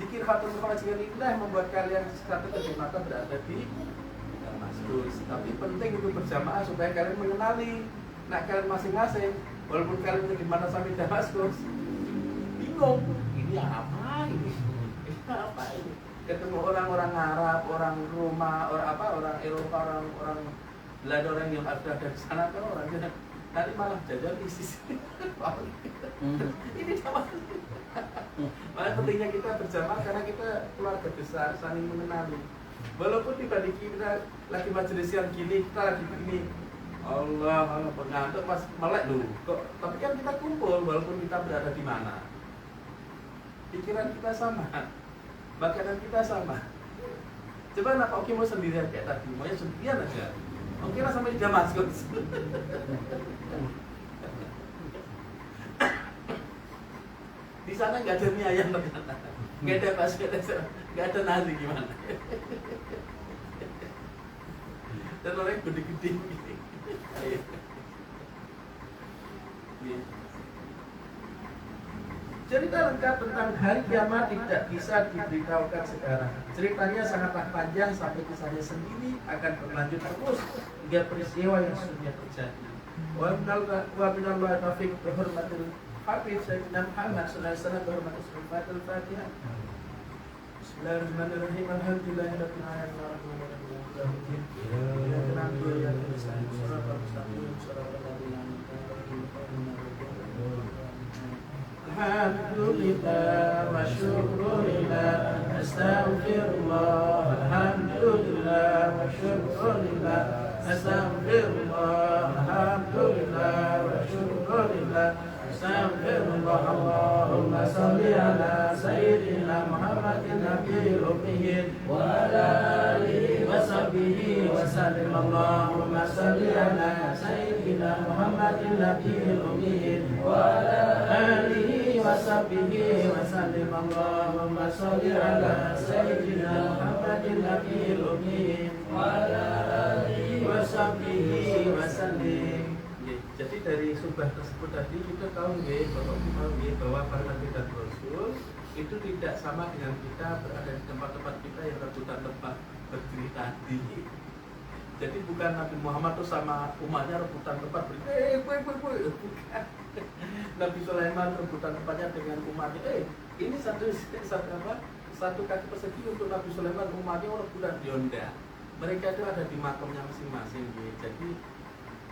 zikir khatam kewajiban inilah membuat kalian satu kejamatan berada di Damaskus. Tapi penting untuk berjamaah supaya kalian mengenali. Nah, kalian masing-masing, walaupun kalian di mana sampai Damaskus, bingung. Ini apa ini? Ini apa ini? Ketemu orang-orang Arab, orang Roma, orang Eropa, orang Belanda, orang yang ada di sana kan orangnya nanti malah jajan ISIS. Ini Damaskus. Makanya pentingnya kita berjamaah karena kita keluarga besar saling mengenali. Walaupun dibanding kita lagi majelis yang gini, kita lagi begini, Allah pengantuk pas melek loh. Tapi kan kita kumpul walaupun kita berada di mana. Pikiran kita sama, makanan kita sama. Coba nak Oki mau sendirian kayak tadi, maunya sendirian aja. Oki lah sampai di Damaskus. Di sana nggak ada mie ayam ternyata, nggak ada bakso, nggak ada nasi gimana? Dan orang gede-gede gini. Cerita lengkap tentang hari kiamat tidak bisa diberitahukan sekarang. Ceritanya sangatlah panjang sampai kisahnya sendiri akan berlanjut terus hingga peristiwa yang sesungguhnya terjadi. Wa minallah taufiq berhormatil Habib Sayyidina Muhammad sallallahu alaihi wasallam berhormatil surat Al-Fatihah. Bismillahirrahmanirrahim. Alhamdulillahirabbil alamin. Alhamdulillah wa syukurillah, astaghfirullah. Alhamdulillah wa syukurillah, astaghfirullah. Alhamdulillah wa syukurillah, astaghfirullah. Allahumma salli ala sayyidina Muhammadin nabiyil ummi wa ala alihi wa sahbihi wa sallim. Allahumma salli ala sayyidina Muhammadin nabiyil ummi wa ala alihi wa sahbihi wa sallim. Allahumma salli ala sayyidina Muhammadin nabiyil ummi wa ala alihi wa sahbihi wa sallim. Jadi dari subah tersebut tadi kita tahu bahwa para nabi dan rasul itu tidak sama dengan kita berada di tempat-tempat kita yang rebutan tempat berdiri tadi. Jadi bukan Nabi Muhammad itu sama umatnya rebutan tempat berdiri, bukan. Nabi Sulaiman rebutan tempatnya dengan umatnya. Ini satu kaki persegi untuk Nabi Sulaiman, umatnya rebutan Yonda. Mereka itu ada di makamnya masing-masing. Jadi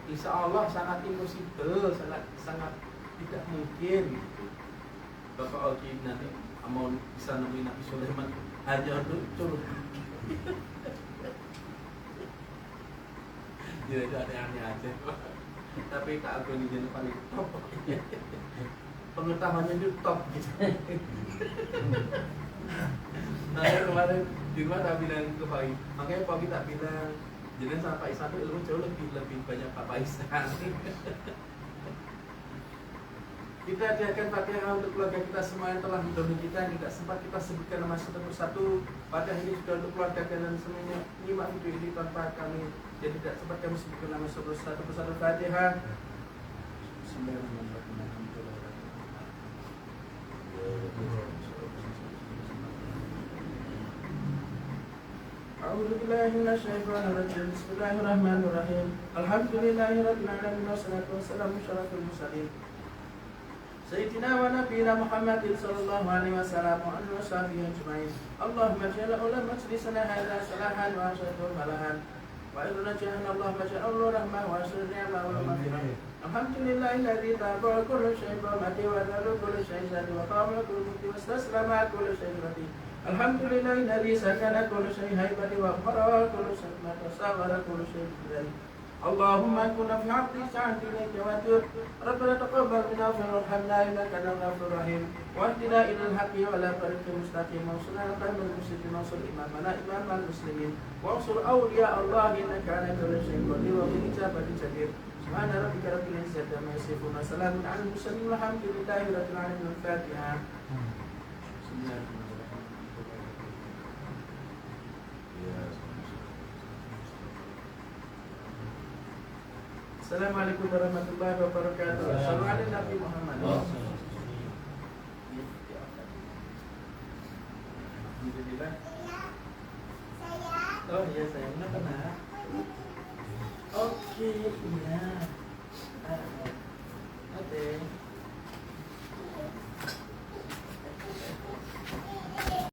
insya Allah sangat impossible, sangat tidak mungkin. Gitu. Bapak Oki nanti mau bisa nemuin Nabi Sulaiman hanya untuk curug. Ya itu aneh-aneh aja. Tapi tak aku ini jadi paling top. Pengetahuannya itu top gitu. Nah kemarin di rumah tak bilang ke Pak I, makanya Pak I tak bilang jangan sama Pak Isan itu ilmu jauh lebih banyak Pak Isan. Kita hadiahkan Fatihah untuk keluarga kita semua yang telah mendahului kita, yang tidak sempat kita sebutkan nama satu persatu. Fatihah ini sudah untuk keluarga kalian semuanya nyimak video ini tanpa kami, jadi tidak sempat kami sebutkan nama satu persatu. Fatihah. A'udzubillahiminasyaitonirrajim. Bismillahirrahmanirrahim. Alhamdulillahirabbil alamin wassalatu wassalamu ala asyrofil mursalin Sayyidina wa nabiyina Muhammadin sallallahu alaihi wasallam wa alihi washabihi ajma'in. Allahumma ja'al ulama majlisana hadza salahan wa asyadu malahan wa irna ja'alna Allahumma ja'al rahmah wa asyadu ni'mah wa maghfirah. Alhamdulillahilladzi taba'a kullu syai'in wa mati wa dalu kullu syai'in wa qama kullu mukti wa istaslama kullu syai'in rati. Alhamdulillahilladzi sakana kullu syai'in haibati wa qara kullu syai'in wa tasawwara kullu syai'in bidari. Allahumma kunna fi haqqi sa'ati ilayka wa tur. Rabbana taqabbal minna wa arhamna innaka antal ghafurur rahim. Wa ihdina ilal haqqi wa la tariqil mustaqim. Wa sunna al-qawmil muslimin wa sul imamana imamal muslimin. Wa sul awliya Allah innaka ala kulli syai'in qadir wa bil ijabati jadir. Subhana rabbika rabbil izzati amma yasifun wa salamun 'alal mursalin walhamdulillahi rabbil alamin. Al-Fatihah. Assalamualaikum warahmatullahi wabarakatuh. Assalamualaikum Nabi Muhammad. Alhamdulillah. Oh iya sayang, kenapa nak? Oke, iya.